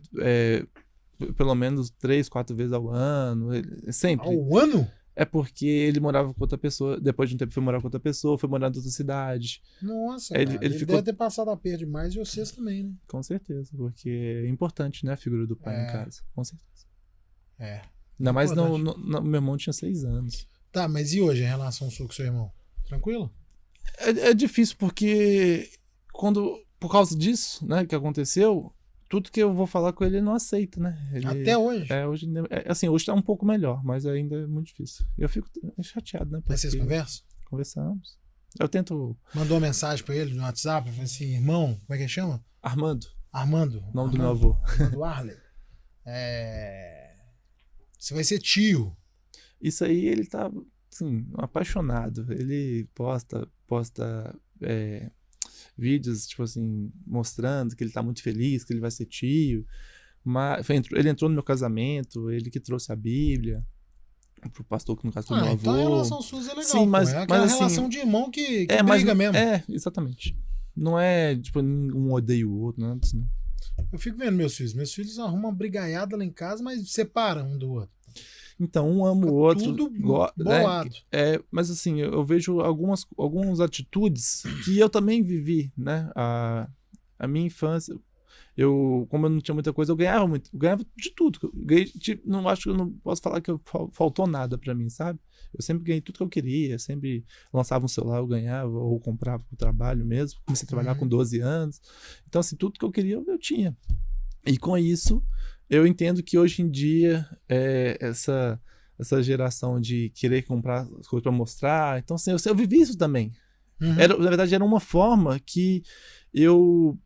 pelo menos 3, 4 vezes ao ano, sempre. Ao ano? É porque ele morava com outra pessoa, depois de um tempo foi morar com outra pessoa, foi morar em outra cidade. Nossa, ele deve ter passado a perda demais, e vocês também, né? Com certeza, porque é importante, né, a figura do pai em casa, com certeza. Ainda mais meu irmão tinha 6 anos. Tá, mas e hoje a relação sua com seu irmão? Tranquilo? É difícil porque por causa disso, né, que aconteceu, tudo que eu vou falar com ele, ele não aceita, né? Até hoje? Hoje tá um pouco melhor, mas ainda é muito difícil. Eu fico chateado, né? Mas vocês conversam? Conversamos. Eu tento... Mandou uma mensagem pra ele no WhatsApp, falou assim, irmão, como é que ele chama? Armando. Nome do meu avô. Armando Arley. Você vai ser tio. Isso aí, ele tá, assim, apaixonado. Ele posta vídeos, tipo assim, mostrando que ele tá muito feliz, que ele vai ser tio. Mas ele entrou no meu casamento, ele que trouxe a Bíblia pro pastor, que no caso foi meu avô. Então a relação sua é legal. Sim, mas aquela assim, relação de irmão que briga mesmo. Exatamente. Não é, tipo, um odeia o outro, não é disso, não. Eu fico vendo meus filhos. Meus filhos arrumam uma brigaiada lá em casa, mas separam um do outro. Então, um ama o outro. Tudo bolado. Mas assim, eu vejo algumas atitudes que eu também vivi, né? A minha infância, como eu não tinha muita coisa, eu ganhava muito. Eu ganhava de tudo. Não acho que eu não posso falar que faltou nada pra mim, sabe? Eu sempre ganhei tudo que eu queria, sempre lançava um celular, eu ganhava, ou comprava pro trabalho mesmo. Comecei a trabalhar com 12 anos. Então, assim, tudo que eu queria, eu tinha. E com isso, eu entendo que hoje em dia, essa geração de querer comprar coisas para mostrar, então assim, eu vivi isso também. Na verdade, era uma forma que eu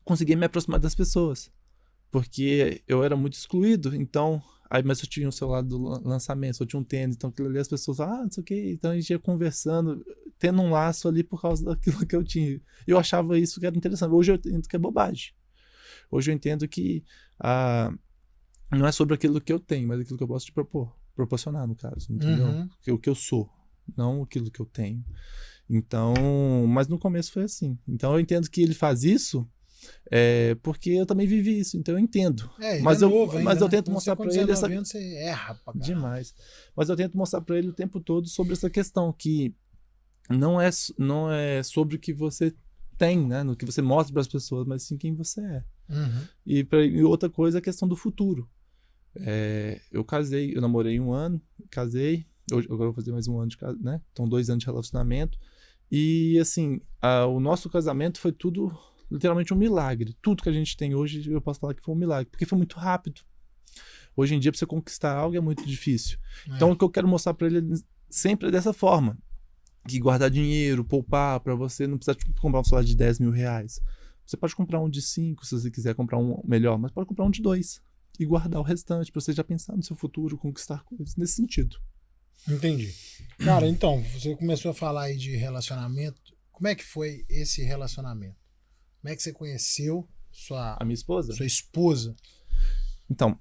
conseguia me aproximar das pessoas, porque eu era muito excluído, então... mas eu tinha um celular do lançamento, eu tinha um tênis, então aquilo ali as pessoas falavam, não sei o que, então a gente ia conversando, tendo um laço ali por causa daquilo que eu tinha. Eu achava isso que era interessante. Hoje eu entendo que é bobagem. Hoje eu entendo que não é sobre aquilo que eu tenho, mas aquilo que eu posso te proporcionar, no caso, entendeu? O que eu sou. não aquilo que eu tenho. Então, mas no começo foi assim. Então eu entendo que ele faz isso porque eu também vivi isso, então eu entendo. Mas eu tento mostrar para ele essa você erra pra caramba. Demais. Mas eu tento mostrar para ele o tempo todo sobre essa questão que não é sobre o que você tem, né, no que você mostra para as pessoas, mas sim quem você é. Uhum. E outra coisa é a questão do futuro. Eu casei, eu namorei 1 ano, casei, agora eu vou fazer mais 1 ano de casa, né? Então 2 anos de relacionamento. E assim, o nosso casamento foi tudo literalmente um milagre. Tudo que a gente tem hoje, eu posso falar que foi um milagre, porque foi muito rápido. Hoje em dia, para você conquistar algo é muito difícil. Então, o que eu quero mostrar para ele sempre é dessa forma. Que guardar dinheiro, poupar, para você não precisar comprar um celular de 10 mil reais. Você pode comprar um de 5, se você quiser comprar um melhor, mas pode comprar um de 2 e guardar o restante, para você já pensar no seu futuro, conquistar coisas nesse sentido. Entendi. Cara, então, você começou a falar aí de relacionamento. Como é que foi esse relacionamento? Como é que você conheceu a minha esposa? Sua esposa. Então,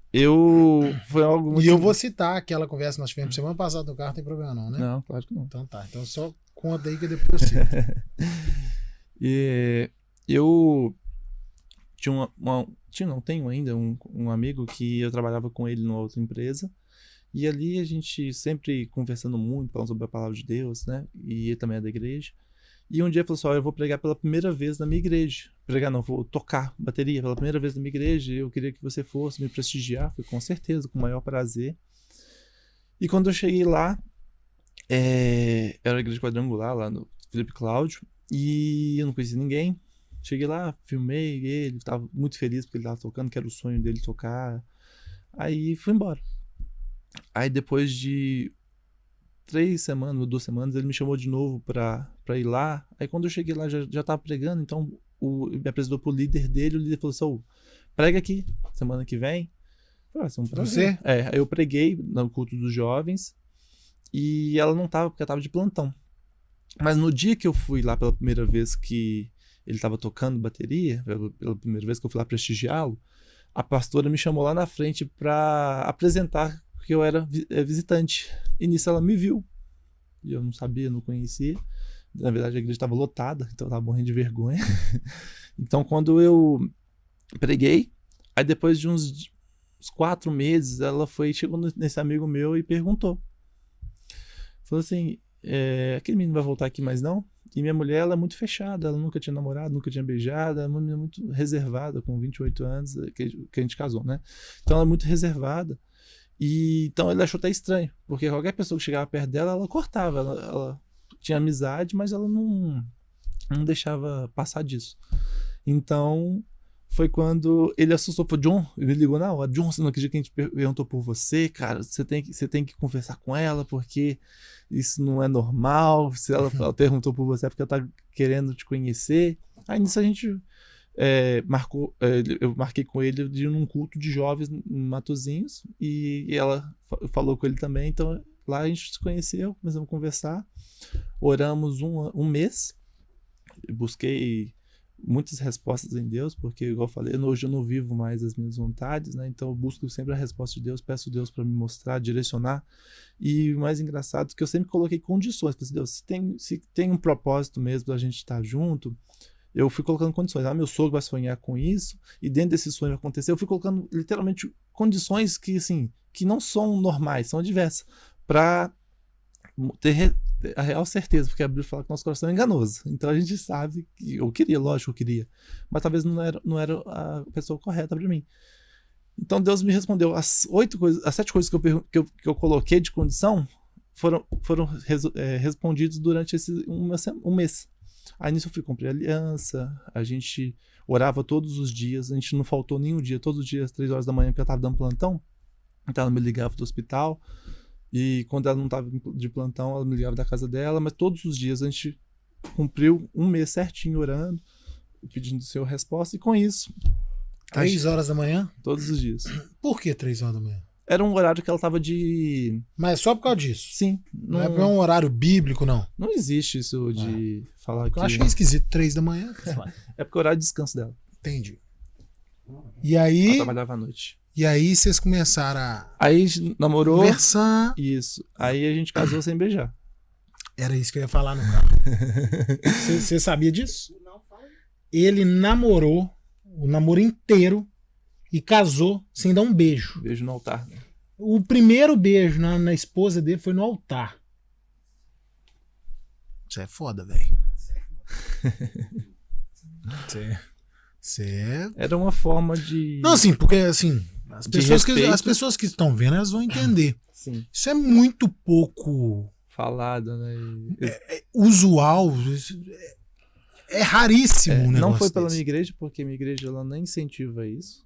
foi algo muito... E eu vou citar aquela conversa que nós tivemos semana passada no carro, não tem problema não, né? Não, claro que não. Então tá. Então só conta aí que depois eu cito. E eu tenho ainda um amigo que eu trabalhava com ele numa outra empresa. E ali a gente sempre conversando muito, falando sobre a palavra de Deus, né? E ele também é da igreja. E um dia ele falou assim, eu vou pregar pela primeira vez na minha igreja. Vou tocar bateria pela primeira vez na minha igreja. Eu queria que você fosse me prestigiar. Fui com certeza, com o maior prazer. E quando eu cheguei lá, era a igreja quadrangular, lá no Felipe Cláudio. E eu não conhecia ninguém. Cheguei lá, filmei ele, estava muito feliz porque ele estava tocando, que era o sonho dele tocar. Aí fui embora. Aí depois de 3 semanas ou 2 semanas, ele me chamou de novo pra ir lá. Aí quando eu cheguei lá, já tava pregando, então me apresentou pro líder dele, o líder falou assim, prega aqui, semana que vem. Eu falei, um prazer. Aí eu preguei no culto dos jovens, e ela não tava, porque ela tava de plantão. Mas no dia que eu fui lá pela primeira vez que ele tava tocando bateria, pela primeira vez que eu fui lá prestigiá-lo, a pastora me chamou lá na frente pra apresentar que eu era visitante. E nisso ela me viu. E eu não sabia, não conhecia. Na verdade, a igreja estava lotada, então eu estava morrendo de vergonha. Então, quando eu preguei, aí depois de uns 4 meses, ela chegou nesse amigo meu e perguntou. Falou assim, aquele menino vai voltar aqui mais não? E minha mulher, ela é muito fechada, ela nunca tinha namorado, nunca tinha beijado, ela é uma menina muito reservada, com 28 anos, que a gente casou, né? Então, ela é muito reservada. E então ele achou até estranho, porque qualquer pessoa que chegava perto dela, ela cortava, ela tinha amizade, mas ela não deixava passar disso. Então foi quando ele assustou pro John, ele me ligou na hora, John, você não acredita que a gente perguntou por você, cara, você tem que conversar com ela, porque isso não é normal, se ela perguntou por você é porque ela tá querendo te conhecer. Aí nisso a gente... eu marquei com ele de ir num culto de jovens em Matozinhos e ela falou com ele também, então lá a gente se conheceu, começamos a conversar, oramos um mês, busquei muitas respostas em Deus, porque igual eu falei, hoje eu não vivo mais as minhas vontades, né? Então eu busco sempre a resposta de Deus, peço a Deus para me mostrar, direcionar. E o mais engraçado é que eu sempre coloquei condições, falei, Deus, se tem um propósito mesmo da gente estar junto, eu fui colocando condições. Meu sogro vai sonhar com isso, e dentro desse sonho vai acontecer. Eu fui colocando literalmente condições que, assim, que não são normais, são adversas, para ter a real certeza, porque a Bíblia fala que nosso coração é enganoso. Então a gente sabe que eu queria, lógico, eu queria, mas talvez não era a pessoa correta para mim. Então Deus me respondeu. As 7 coisas que eu coloquei de condição foram respondidas durante um mês. Aí nisso eu fui cumprir aliança, a gente orava todos os dias, a gente não faltou nenhum dia, todos os dias, 3 horas da manhã, porque eu tava dando plantão, então ela me ligava do hospital, e quando ela não tava de plantão, ela me ligava da casa dela, mas todos os dias a gente cumpriu um mês certinho orando, pedindo o Senhor resposta, e com isso... 3 horas da manhã? Todos os dias. Por que 3 horas da manhã? Era um horário que ela tava de... Mas só por causa disso? Sim. Não é um horário bíblico, não? Não existe isso de falar que... Eu achei esquisito, 3 da manhã. É porque é o horário de descanso dela. Entendi. E aí... Ela trabalhava à noite. E aí vocês começaram a... Aí namorou... Conversar. Isso. Aí a gente casou sem beijar. Era isso que eu ia falar no carro. Você sabia disso? Ele namorou o namoro inteiro e casou sem dar um beijo. Beijo no altar, né? O primeiro beijo na esposa dele foi no altar. Isso é foda, velho. Era uma forma de... Não, assim, porque assim, as pessoas que estão vendo, elas vão entender. Sim. Isso é muito pouco... falado, né? Usual. É raríssimo um negócio não foi pela desse. minha igreja, porque minha igreja ela não incentiva isso.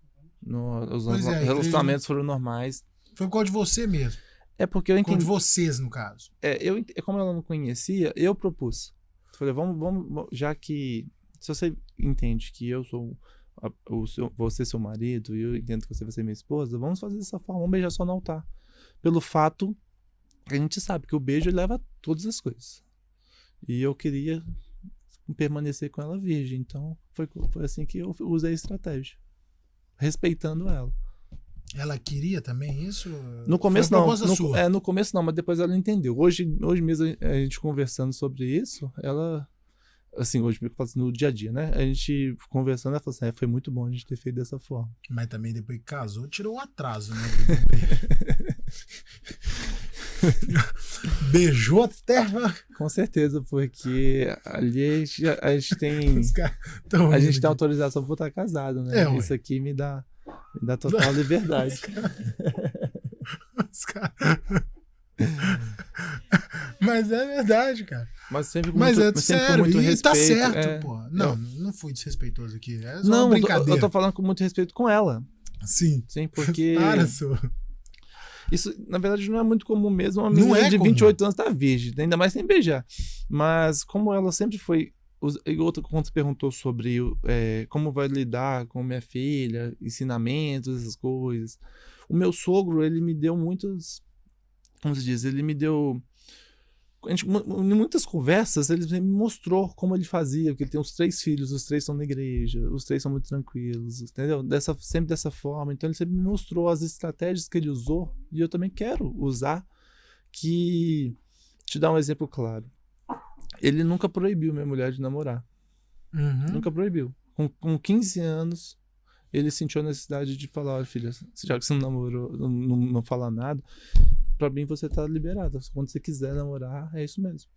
Os igreja... relacionamentos foram normais. Foi por causa de você mesmo. É porque eu entendi. Por causa de vocês, no caso. Como ela não conhecia, eu propus. Falei, vamos, já que se você entende que eu sou você seu marido e eu entendo que você vai ser minha esposa, vamos fazer dessa forma, vamos beijar só no altar. Pelo fato que a gente sabe que o beijo leva a todas as coisas. E eu queria permanecer com ela virgem, então foi assim que eu usei a estratégia, respeitando ela. Ela queria também isso? No começo não. No começo não, mas depois ela entendeu. Hoje mesmo a gente conversando sobre isso, ela, assim, hoje no dia a dia, né? A gente conversando, ela falou assim, foi muito bom a gente ter feito dessa forma. Mas também depois que casou, tirou um atraso, né? Beijou até... Com certeza, porque ali a gente tem... a gente tem autorização por estar casado, né? Isso aqui me dá total liberdade. Mas é verdade, cara. Mas sempre com sério, muito respeito. Tá certo, pô. Não fui desrespeitoso aqui. É só uma brincadeira. Eu tô falando com muito respeito com ela. Sim. Sim, porque... Para, só. Isso, na verdade, não é muito comum mesmo. Uma menina de 28 anos tá virgem, ainda mais sem beijar. Mas como ela sempre foi... E outra, quando você perguntou sobre como vai lidar com minha filha, ensinamentos, essas coisas. O meu sogro, ele me deu muitas... Como se diz? Ele me deu... em muitas conversas, ele me mostrou como ele fazia, porque ele tem os 3 filhos, os 3 estão na igreja, os 3 são muito tranquilos, entendeu? Sempre dessa forma. Então ele sempre me mostrou as estratégias que ele usou, e eu também quero usar, que... Te dar um exemplo claro. Ele nunca proibiu minha mulher de namorar. Uhum. Nunca proibiu. Com 15 anos, ele sentiu a necessidade de falar, olha, filha, já que você não namorou, não fala nada, pra mim você tá liberada. Quando você quiser namorar, é isso mesmo.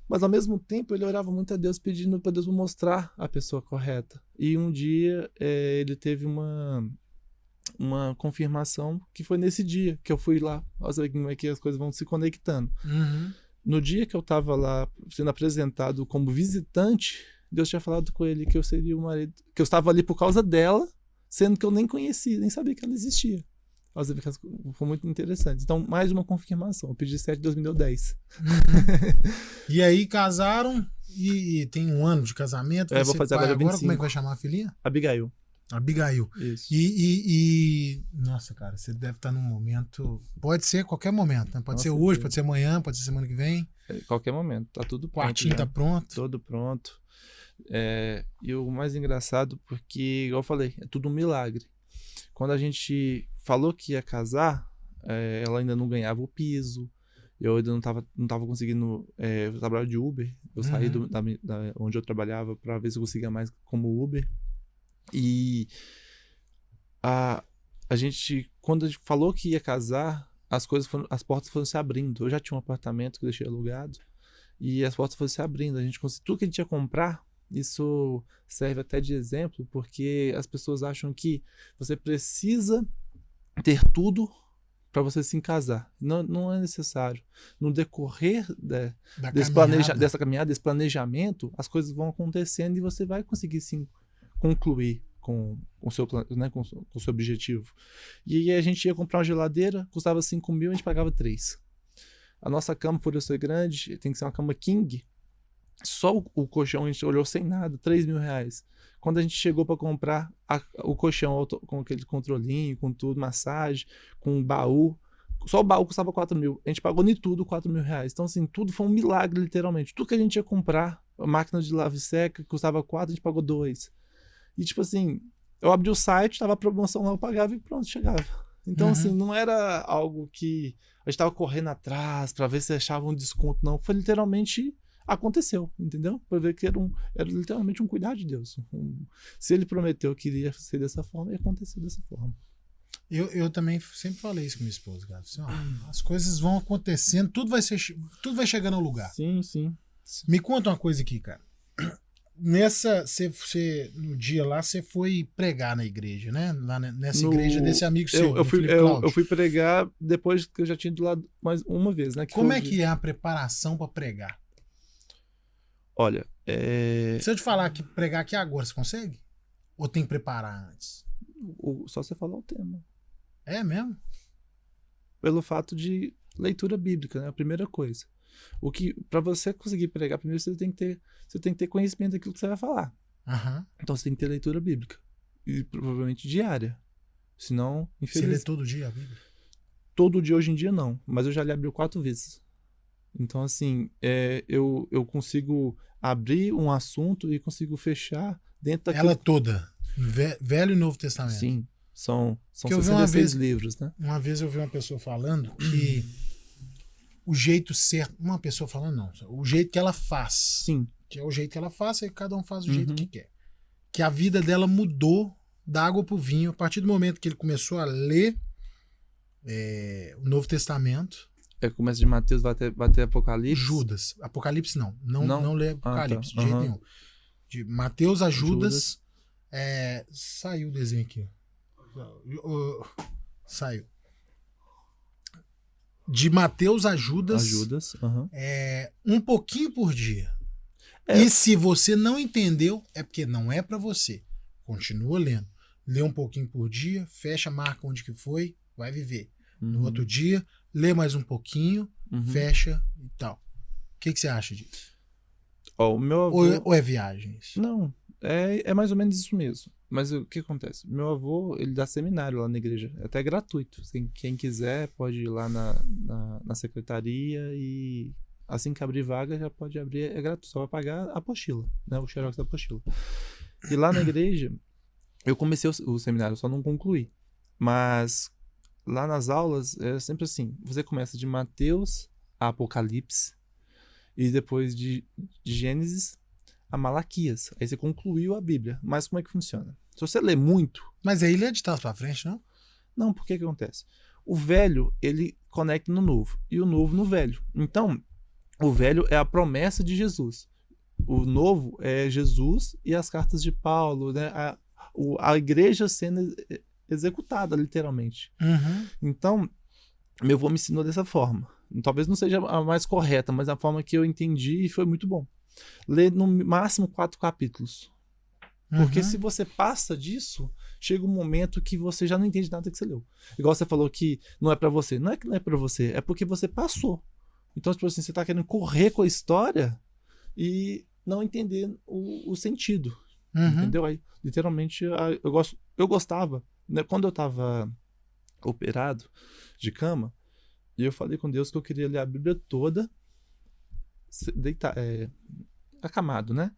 Mas ao mesmo tempo, ele orava muito a Deus, pedindo pra Deus mostrar a pessoa correta. E um dia, ele teve uma confirmação que foi nesse dia que eu fui lá. Olha saber como é que as coisas vão se conectando. Uhum. No dia que eu estava lá sendo apresentado como visitante, Deus tinha falado com ele que eu seria o marido, que eu estava ali por causa dela, sendo que eu nem conhecia, nem sabia que ela existia. Foi muito interessante. Então, mais uma confirmação. Eu pedi 7, Deus me deu 10. Uhum. E aí casaram e tem 1 ano de casamento. Vou fazer agora 25. Como é que vai chamar a filhinha? Abigail. Isso. Nossa, cara, você deve estar num momento... Pode ser qualquer momento, né? Pode ser hoje, pode ser amanhã, pode ser semana que vem. Qualquer momento, tá tudo pronto. Quartinho tá pronto. Tudo pronto. E o mais engraçado, porque, igual eu falei, é tudo um milagre. Quando a gente falou que ia casar, ela ainda não ganhava o piso, eu ainda não tava conseguindo... eu trabalhava de Uber, eu saí da onde eu trabalhava para ver se eu conseguia mais como Uber. E a gente, quando a gente falou que ia casar, as portas foram se abrindo. Eu já tinha um apartamento que eu deixei alugado e as portas foram se abrindo. A gente conseguiu tudo que a gente ia comprar. Isso serve até de exemplo, porque as pessoas acham que você precisa ter tudo para você se casar. Não é necessário. No decorrer dessa caminhada, desse planejamento, as coisas vão acontecendo e você vai conseguir sim concluir com o seu objetivo. E aí a gente ia comprar uma geladeira, custava 5 mil, a gente pagava 3. A nossa cama, por eu ser grande, tem que ser uma cama king. Só o colchão a gente olhou sem nada, 3 mil reais. Quando a gente chegou para comprar o colchão com aquele controlinho, com tudo, massagem, com um baú, só o baú custava 4 mil. A gente pagou de tudo 4 mil reais. Então, assim, tudo foi um milagre, literalmente. Tudo que a gente ia comprar, a máquina de lava e seca, que custava 4, a gente pagou 2. E, tipo assim, eu abri o site, tava a promoção lá, eu pagava e pronto, chegava. Então, assim, não era algo que a gente estava correndo atrás para ver se achava um desconto, não. Foi literalmente aconteceu, entendeu? Para ver que era literalmente um cuidar de Deus. Se ele prometeu que iria ser dessa forma, ia acontecer dessa forma. Eu também sempre falei isso com minha esposa, cara. Assim, as coisas vão acontecendo, tudo vai chegando ao lugar. Sim, sim. Me conta uma coisa aqui, cara. No dia lá, você foi pregar na igreja, né? Lá nessa igreja desse amigo seu. Eu fui pregar depois que eu já tinha ido lá mais uma vez, né? Como é que é a preparação para pregar? Olha, se eu te falar que pregar aqui agora, você consegue? Ou tem que preparar antes? Só você falar o tema. É mesmo? Pelo fato de leitura bíblica, né? A primeira coisa. Para você conseguir pregar, primeiro você tem que ter conhecimento daquilo que você vai falar. Então você tem que ter leitura bíblica. E provavelmente diária. Senão, infelizmente. Você lê todo dia a Bíblia? Todo dia hoje em dia não. Mas eu já li a Bíblia 4 vezes. Então, assim, eu consigo abrir um assunto e consigo fechar dentro daquilo. Ela toda. Velho e Novo Testamento. Sim. São 66 livros, né? Uma vez eu vi uma pessoa falando que o jeito certo. Uma pessoa falando, não. O jeito que ela faz. Sim. Que é o jeito que ela faz, e cada um faz do jeito que quer. Que a vida dela mudou da água pro vinho a partir do momento que ele começou a ler o Novo Testamento. Começa de Mateus, vai ter Apocalipse. Judas. Apocalipse não. Não lê Apocalipse, de jeito nenhum. De Mateus a Judas. Saiu o desenho aqui. Saiu. De Mateus a Judas. Um pouquinho por dia. E se você não entendeu, é porque não é para você. Continua lendo. Lê um pouquinho por dia, fecha, marca onde que foi, vai viver. No outro dia, lê mais um pouquinho, fecha e tal. O que você acha disso? O meu avô... ou é viagem isso? Não, é mais ou menos isso mesmo. Mas o que acontece? Meu avô, ele dá seminário lá na igreja. É até gratuito. Quem quiser pode ir lá na secretaria e assim que abrir vaga já pode abrir. É gratuito, só vai pagar a apostila, né? O xerox da apostila. E lá na igreja, eu comecei o seminário, só não concluí. Mas lá nas aulas é sempre assim. Você começa de Mateus a Apocalipse e depois de Gênesis a Malaquias. Aí você concluiu a Bíblia. Mas como é que funciona? Se você lê muito... Mas aí ele é de trás pra frente, não? Não, por que acontece? O velho, ele conecta no novo. E o novo no velho. Então, o velho é a promessa de Jesus. O novo é Jesus e as cartas de Paulo, né? A igreja sendo executada, literalmente. Então, meu avô me ensinou dessa forma. Talvez não seja a mais correta, mas a forma que eu entendi e foi muito bom. Ler no máximo 4 capítulos. Porque se você passa disso, chega um momento que você já não entende nada que você leu. Igual você falou que não é pra você. Não é que não é pra você, é porque você passou. Então, tipo assim, você tá querendo correr com a história e não entender o sentido. Entendeu? Aí, literalmente, eu gostava, né? Quando eu tava operado de cama, e eu falei com Deus que eu queria ler a Bíblia toda, acamado, né?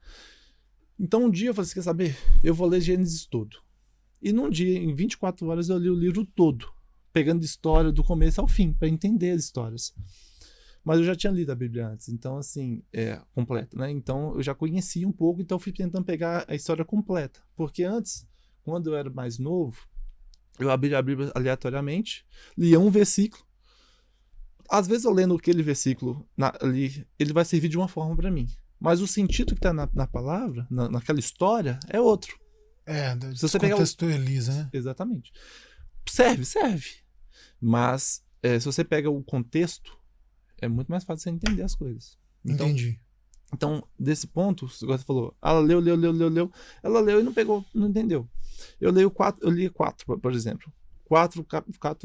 Então um dia eu falei, você quer saber? Eu vou ler Gênesis todo. E num dia, em 24 horas, eu li o livro todo, pegando história do começo ao fim, para entender as histórias. Mas eu já tinha lido a Bíblia antes, então assim, completa, né? Então eu já conhecia um pouco, então eu fui tentando pegar a história completa. Porque antes, quando eu era mais novo, eu abria a Bíblia aleatoriamente, lia um versículo. Às vezes eu lendo aquele versículo ali, ele vai servir de uma forma para mim. Mas o sentido que está na palavra, naquela história, é outro. Se você contextualiza, né? Exatamente. Serve. Mas se você pega o contexto, é muito mais fácil você entender as coisas. Entendi. Então, desse ponto, você falou, ela leu. Ela leu e não pegou, não entendeu. Eu li 4, por exemplo. 4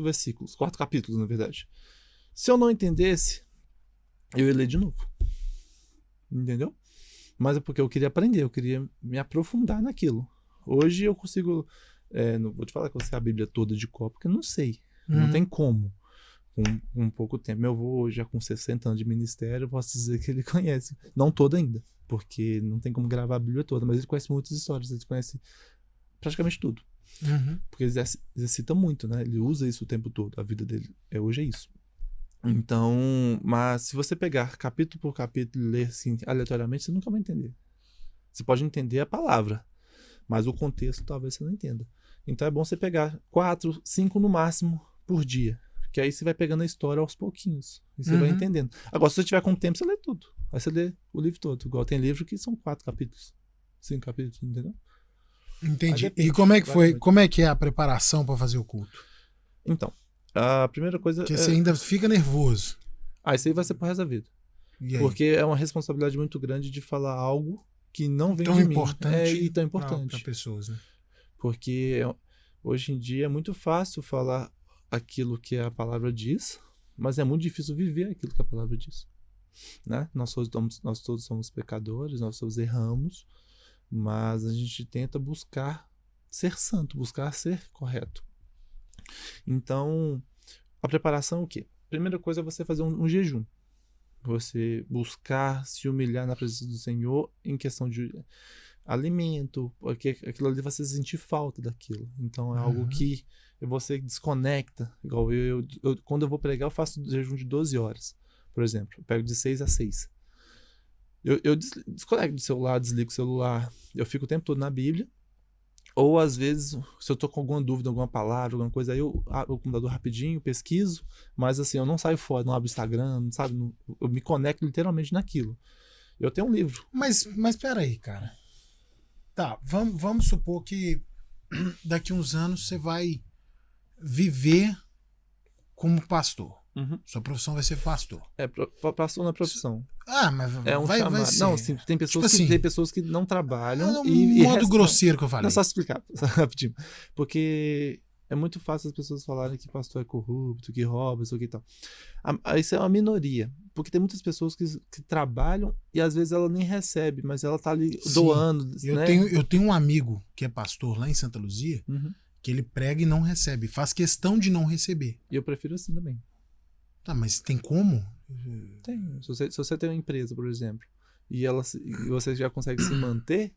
versículos, 4 capítulos, na verdade. Se eu não entendesse, eu ia ler de novo. Entendeu? Mas é porque eu queria aprender, eu queria me aprofundar naquilo. Hoje eu consigo... não vou te falar que eu sei a Bíblia toda de cor, porque eu não sei. Não tem como. Com pouco tempo. Meu avô, já com 60 anos de ministério, eu posso dizer que ele conhece. Não toda ainda, porque não tem como gravar a Bíblia toda, mas ele conhece muitas histórias, ele conhece praticamente tudo. Porque ele exercita muito, né? Ele usa isso o tempo todo. A vida dele hoje é isso. Então, mas se você pegar capítulo por capítulo e ler assim, aleatoriamente, você nunca vai entender. Você pode entender a palavra, mas o contexto talvez você não entenda. Então é bom você pegar 4, 5 no máximo por dia. Que aí você vai pegando a história aos pouquinhos. E você vai entendendo. Agora, se você tiver com tempo, você lê tudo. Aí você lê o livro todo. Igual tem livro que são 4 capítulos. 5 capítulos, entendeu? Entendi. E como é que foi? Como é que é a preparação para fazer o culto? Então, a primeira coisa... Porque você ainda fica nervoso. Isso aí vai ser pro resto da vida. Porque é uma responsabilidade muito grande de falar algo que não vem tão de importante mim. E tão importante. Para pessoas, né? Porque hoje em dia é muito fácil falar aquilo que a palavra diz, mas é muito difícil viver aquilo que a palavra diz. Né? Nós todos somos pecadores, nós todos erramos, mas a gente tenta buscar ser santo, buscar ser correto. Então, a preparação é o quê? Primeira coisa é você fazer um jejum. Você buscar se humilhar na presença do Senhor em questão de alimento, porque aquilo ali você sentir falta daquilo. Então é algo que você desconecta. Igual quando eu vou pregar, eu faço jejum de 12 horas, por exemplo. Eu pego de 6 a 6. Eu desconecto do celular, desligo o celular. Eu fico o tempo todo na Bíblia. Ou às vezes, se eu tô com alguma dúvida, alguma palavra, alguma coisa, aí eu abro o computador rapidinho, pesquiso, mas assim, eu não saio fora, não abro o Instagram, sabe? Eu me conecto literalmente naquilo. Eu tenho um livro. Mas peraí, cara. Tá, vamos supor que daqui uns anos você vai viver como pastor. Sua profissão vai ser pastor. Pastor não é profissão. Mas vai ser. Não, assim, tem pessoas que não trabalham modo grosseiro que eu falei. Não, só explicar rapidinho. Porque é muito fácil as pessoas falarem que pastor é corrupto, que rouba, isso aqui e tal. Isso é uma minoria. Porque tem muitas pessoas que trabalham e às vezes ela nem recebe, mas ela tá ali doando. Eu tenho um amigo que é pastor lá em Santa Luzia, que ele prega e não recebe. Faz questão de não receber. E eu prefiro assim também. Tá, mas tem como? Tem. Se você tem uma empresa, por exemplo, e você já consegue se manter,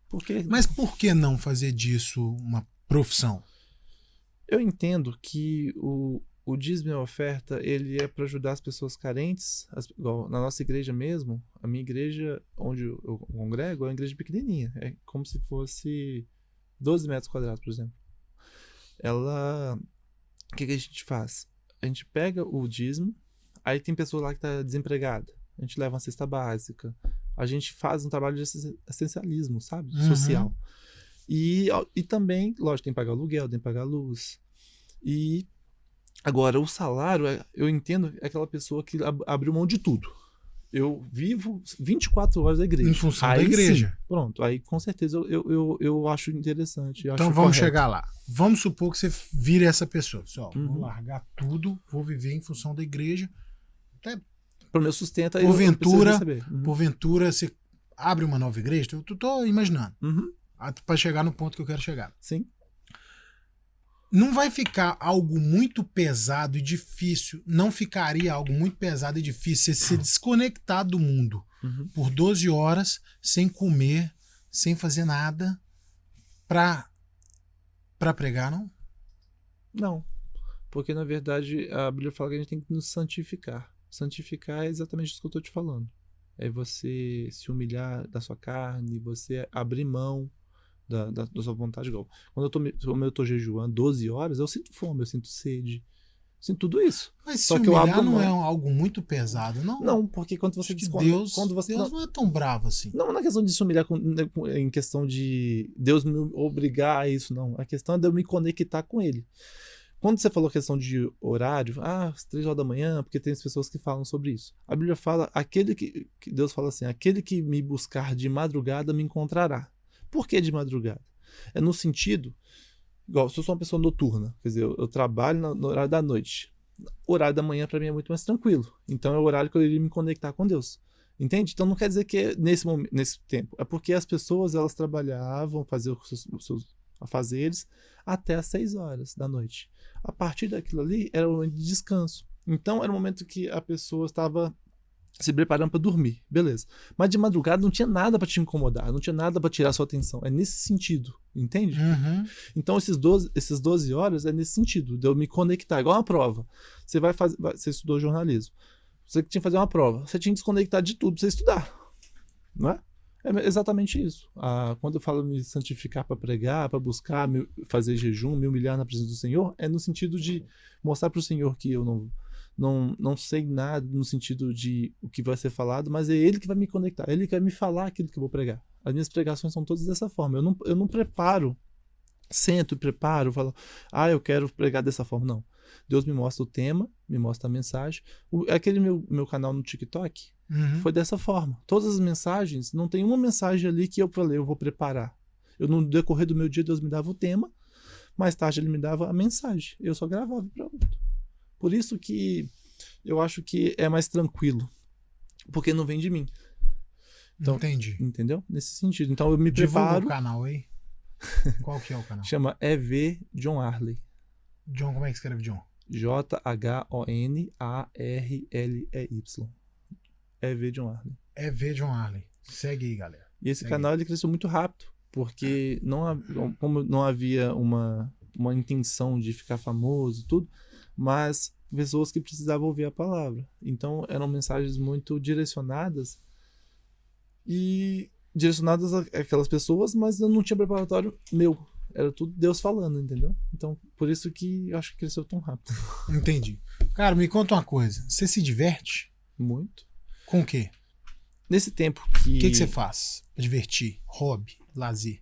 por que... Mas por que não fazer disso uma profissão? Eu entendo que o dízimo e a oferta, ele é para ajudar as pessoas carentes. Igual na nossa igreja mesmo, a minha igreja, onde eu congrego, é uma igreja pequenininha. É como se fosse 12 metros quadrados, por exemplo. O que a gente faz? A gente pega o dízimo, aí tem pessoa lá que está desempregada. A gente leva uma cesta básica. A gente faz um trabalho de assistencialismo, sabe? Social. E também, lógico, tem que pagar aluguel, tem que pagar luz. E agora, o salário, eu entendo, é aquela pessoa que abriu mão de tudo. Eu vivo 24 horas da igreja. Em função da igreja. Sim, pronto, aí com certeza eu acho interessante. Então vamos chegar lá. Vamos supor que você vire essa pessoa. Vou largar tudo, vou viver em função da igreja. Até para o meu sustento, porventura você abre uma nova igreja. Eu tô imaginando. Para chegar no ponto que eu quero chegar. Sim. Não vai ficar algo muito pesado e difícil. Não ficaria algo muito pesado e difícil você se desconectar do mundo por 12 horas, sem comer, sem fazer nada, pra pregar, não? Não. Porque, na verdade, a Bíblia fala que a gente tem que nos santificar. Santificar é exatamente isso que eu estou te falando. É você se humilhar da sua carne, você abrir mão da sua vontade. Quando eu tô jejuando 12 horas, eu sinto fome, eu sinto sede, sinto tudo isso. Mas só que humilhar não é algo muito pesado, não? Não, porque quando você Deus não é tão bravo assim. Não é questão de se humilhar em questão de Deus me obrigar a isso, não. A questão é de eu me conectar com Ele. Quando você falou a questão de horário, às 3 horas da manhã, porque tem as pessoas que falam sobre isso. A Bíblia fala, que Deus fala assim, aquele que me buscar de madrugada me encontrará. Por que de madrugada? É no sentido, igual, se eu sou uma pessoa noturna, quer dizer, eu trabalho no horário da noite. O horário da manhã para mim é muito mais tranquilo. Então é o horário que eu iria me conectar com Deus. Entende? Então não quer dizer que é nesse tempo. É porque as pessoas, elas trabalhavam, faziam os seus afazeres até às 6 horas da noite. A partir daquilo ali, era o momento de descanso. Então era o momento que a pessoa estava se preparando para dormir, beleza. Mas de madrugada não tinha nada para te incomodar, não tinha nada para tirar sua atenção. É nesse sentido, entende? Uhum. Então esses 12 horas é nesse sentido, de eu me conectar, igual uma prova. Você vai fazer, você estudou jornalismo, você tinha que fazer uma prova, você tinha que desconectar de tudo para você estudar, não é? É exatamente isso. Quando eu falo me santificar para pregar, para buscar, fazer jejum, me humilhar na presença do Senhor, é no sentido de mostrar para o Senhor que eu não sei nada no sentido de o que vai ser falado, mas é Ele que vai me conectar, Ele que vai me falar aquilo que eu vou pregar. As minhas pregações são todas dessa forma. Eu não preparo, sento e preparo, falo, eu quero pregar dessa forma. Não. Deus me mostra o tema, me mostra a mensagem. Aquele meu canal no TikTok foi dessa forma. Todas as mensagens, não tem uma mensagem ali que eu falei, eu vou preparar. No decorrer do meu dia, Deus me dava o tema, mais tarde Ele me dava a mensagem. Eu só gravava e pronto. Por isso que eu acho que é mais tranquilo, porque não vem de mim. Então, entendi. Entendeu? Nesse sentido. Então eu me preparo. Divulga o canal aí. Qual que é o canal? Chama EV John Arley. John, como é que escreve John? JHONARLEY. EV John Arley. EV John Arley. Segue aí, galera. E esse canal ele cresceu muito rápido, porque como não havia uma intenção de ficar famoso e tudo, mas pessoas que precisavam ouvir a palavra. Então eram mensagens muito direcionadas àquelas pessoas, mas eu não tinha preparatório meu. Era tudo Deus falando, entendeu? Então, por isso que eu acho que cresceu tão rápido. Entendi. Cara, me conta uma coisa. Você se diverte? Muito. Com o quê? Nesse tempo que... O que você faz pra divertir? Hobby? Lazer?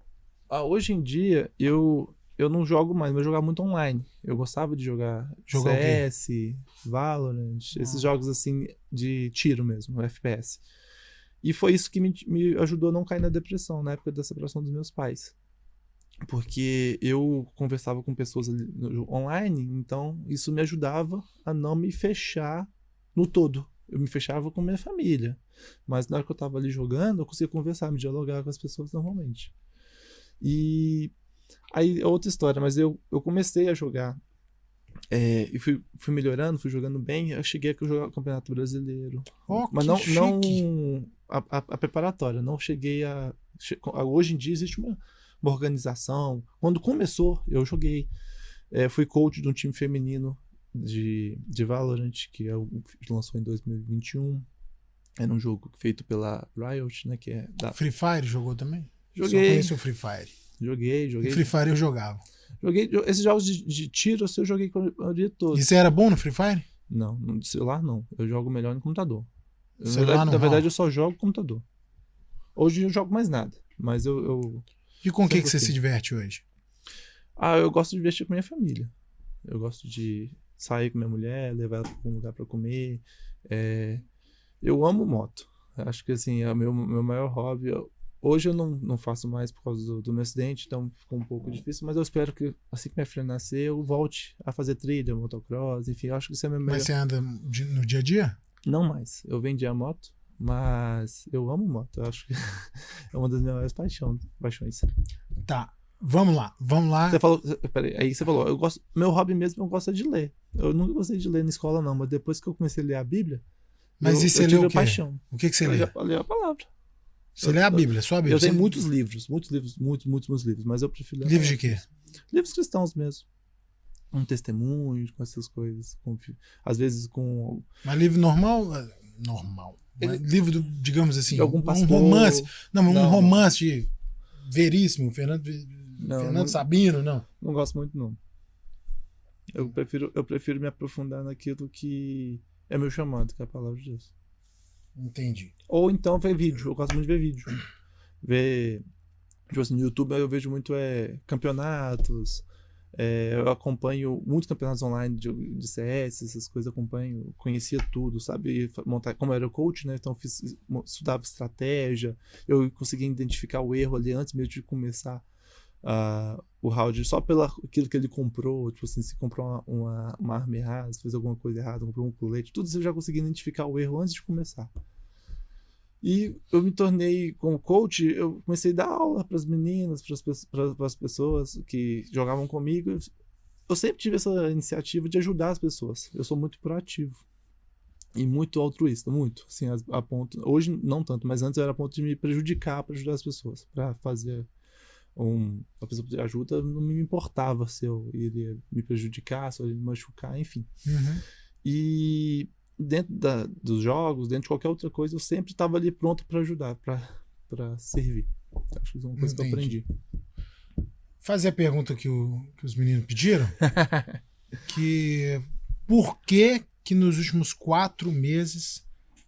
Hoje em dia, eu não jogo mais, mas eu jogava muito online. Eu gostava de jogar CS, Valorant, esses jogos assim de tiro mesmo, FPS. E foi isso que me ajudou a não cair na depressão na época da separação dos meus pais. Porque eu conversava com pessoas ali online, então isso me ajudava a não me fechar no todo. Eu me fechava com minha família. Mas na hora que eu tava ali jogando, eu conseguia conversar, me dialogar com as pessoas normalmente. E aí é outra história, mas eu comecei a jogar e fui melhorando, fui jogando bem. Eu cheguei a jogar o Campeonato Brasileiro. Mas não a preparatória, não cheguei a... Hoje em dia existe uma organização. Quando começou, eu joguei. Fui coach de um time feminino de Valorant, que lançou em 2021. Era um jogo feito pela Riot, né? Que é da... Free Fire jogou também? Joguei. Só conheço o Free Fire. Joguei. Em Free Fire eu jogava. Joguei esses jogos de tiro, eu joguei com o dia todo. E você era bom no Free Fire? Não, no celular não. Eu jogo melhor no computador. Na verdade, eu só jogo computador. Hoje eu jogo mais nada, mas eu E com o que você se diverte hoje? Eu gosto de divertir com minha família. Eu gosto de sair com minha mulher, levar ela para um lugar para comer. Eu amo moto. Acho que assim, é o meu maior hobby. Hoje eu não faço mais por causa do meu acidente, então ficou um pouco difícil, mas eu espero que assim que minha filha nascer, eu volte a fazer trilha, motocross, enfim, eu acho que isso é meu melhor. Mas você anda no dia a dia? Não mais. Eu vendi a moto, mas eu amo moto. Eu acho que é uma das minhas maiores paixões. Tá. Vamos lá. Você falou, peraí, aí você falou, meu hobby mesmo eu gosto de ler. Eu nunca gostei de ler na escola não, mas depois que eu comecei a ler a Bíblia, mas você leu o quê? Paixão. O que você lê? Eu leio a palavra. Você lê a Bíblia, só a Bíblia? Eu tenho muitos livros, muitos livros, mas eu prefiro ler. Livros de quê? Livros cristãos mesmo. Um testemunho, com essas coisas. Às vezes com... Mas livro normal? Normal. Livro, digamos assim, algum pastor, um romance. Um romance veríssimo, Fernando Sabino, não. Não gosto muito, não. Eu prefiro me aprofundar naquilo que é meu chamado, que é a palavra de Deus. Entendi. Ou então ver vídeo. Eu gosto muito de ver vídeo. Tipo assim, no YouTube eu vejo muito campeonatos. Eu acompanho muitos campeonatos online de CS, essas coisas, acompanho, conhecia tudo, sabe? Como eu era coach, né? Então estudava estratégia, eu conseguia identificar o erro ali antes mesmo de começar o round, só pelo aquilo que ele comprou, tipo assim, se comprou uma arma errada, se fez alguma coisa errada, comprou um colete, tudo isso eu já conseguia identificar o erro antes de começar. E eu me tornei, como coach, eu comecei a dar aula para as meninas, para as pessoas que jogavam comigo. Eu sempre tive essa iniciativa de ajudar as pessoas. Eu sou muito proativo. E muito altruísta, muito. Assim, a ponto, hoje não tanto, mas antes eu era a ponto de me prejudicar para ajudar as pessoas. Para fazer a pessoa pedir ajuda, não me importava se eu iria me prejudicar, se eu iria me machucar, enfim. E dentro dos jogos, dentro de qualquer outra coisa, eu sempre estava ali pronto para ajudar, para servir. Acho que isso é uma coisa que eu aprendi. Fazer a pergunta que os meninos pediram, que por que nos últimos 4 meses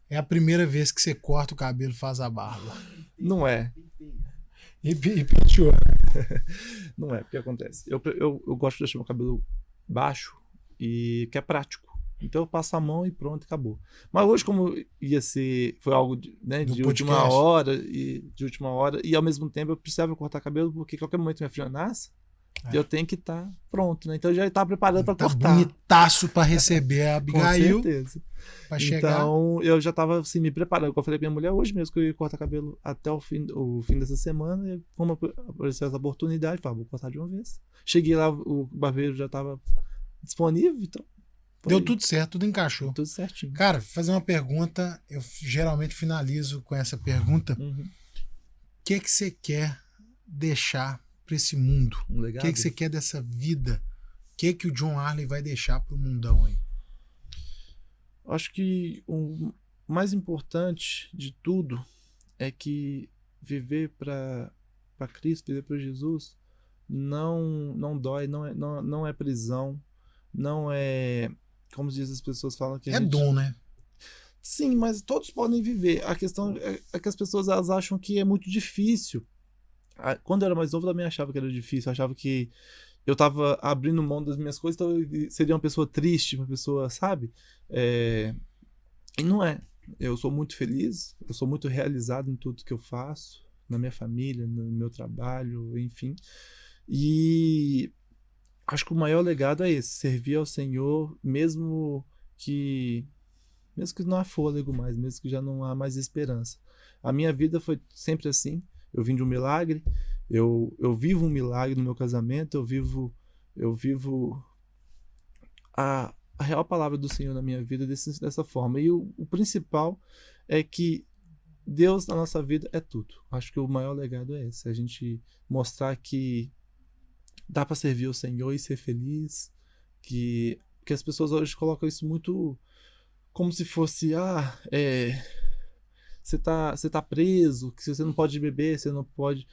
é a primeira vez que você corta o cabelo e faz a barba? Não é. E penteou. Não é, porque acontece. Eu gosto de deixar meu cabelo baixo e que é prático. Então eu passo a mão e pronto, acabou. Mas hoje, como foi algo de última hora, e ao mesmo tempo eu precisava cortar cabelo, porque qualquer momento minha filha nasce, eu tenho que estar pronto, né? Então eu já estava preparado para cortar. Bonitaço para receber a Abigail. Com certeza. Pra chegar. Então eu já estava assim, me preparando. Eu falei pra minha mulher hoje mesmo que eu ia cortar cabelo até o fim dessa semana. E como apareceu essa oportunidade, falei, vou cortar de uma vez. Cheguei lá, o barbeiro já estava disponível, então. Deu tudo certo, tudo encaixou. Tudo certinho. Cara, fazer uma pergunta, eu geralmente finalizo com essa pergunta. O que você quer deixar para esse mundo? Um legado? O que você quer dessa vida? O que o John Arley vai deixar pro mundão aí? Acho que o mais importante de tudo é que viver para Cristo, viver para Jesus, não dói, não é prisão, não é, como diz as pessoas falam que dom, né? Sim, mas todos podem viver. A questão é que as pessoas elas acham que é muito difícil. Quando eu era mais novo, eu também achava que era difícil. Eu achava que eu estava abrindo mão das minhas coisas, então eu seria uma pessoa triste, uma pessoa, sabe? E não é. Eu sou muito feliz, eu sou muito realizado em tudo que eu faço, na minha família, no meu trabalho, enfim. E acho que o maior legado é esse, servir ao Senhor, mesmo que não há fôlego mais, mesmo que já não há mais esperança. A minha vida foi sempre assim. Eu vim de um milagre, eu vivo um milagre no meu casamento, eu vivo a real palavra do Senhor na minha vida dessa forma. E o principal é que Deus na nossa vida é tudo. Acho que o maior legado é esse, a gente mostrar que dá para servir o Senhor e ser feliz, que as pessoas hoje colocam isso muito como se fosse, você tá preso, que você não pode beber, você não pode...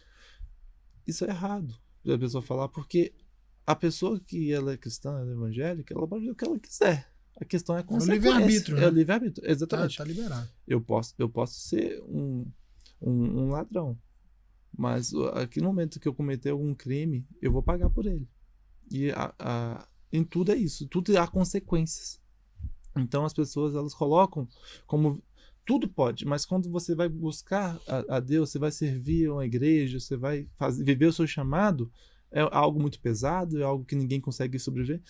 Isso é errado a pessoa falar, porque a pessoa que ela é cristã, ela é evangélica, ela pode fazer o que ela quiser. A questão é a consequência. É o livre-arbítrio, né? É o livre-arbítrio, exatamente. Tá liberado. Eu posso ser um ladrão, mas aqui no momento que eu cometer algum crime, eu vou pagar por ele. E em tudo é isso, tudo há consequências. Então as pessoas elas colocam como tudo pode, mas quando você vai buscar a Deus, você vai servir uma igreja, você vai viver o seu chamado, é algo muito pesado, é algo que ninguém consegue sobreviver.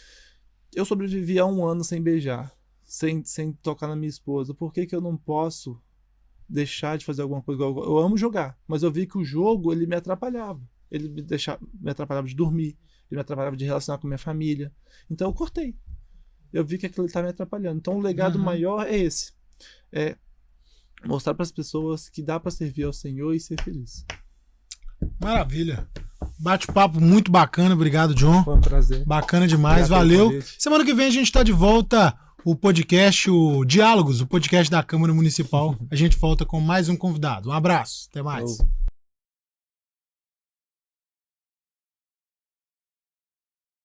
Eu sobrevivi a 1 ano sem beijar, sem tocar na minha esposa. Por que eu não posso deixar de fazer alguma coisa? Eu amo jogar, mas eu vi que o jogo ele me atrapalhava. Ele me atrapalhava de dormir, ele me atrapalhava de relacionar com minha família. Então eu cortei. Eu vi que aquilo estava me atrapalhando. Então o legado maior é esse. É mostrar para as pessoas que dá para servir ao Senhor e ser feliz. Maravilha. Bate-papo muito bacana. Obrigado, John. Foi um prazer. Bacana demais. Valeu. Semana que vem a gente está de volta. O podcast, o Diálogos, o podcast da Câmara Municipal. A gente volta com mais um convidado. Um abraço. Até mais.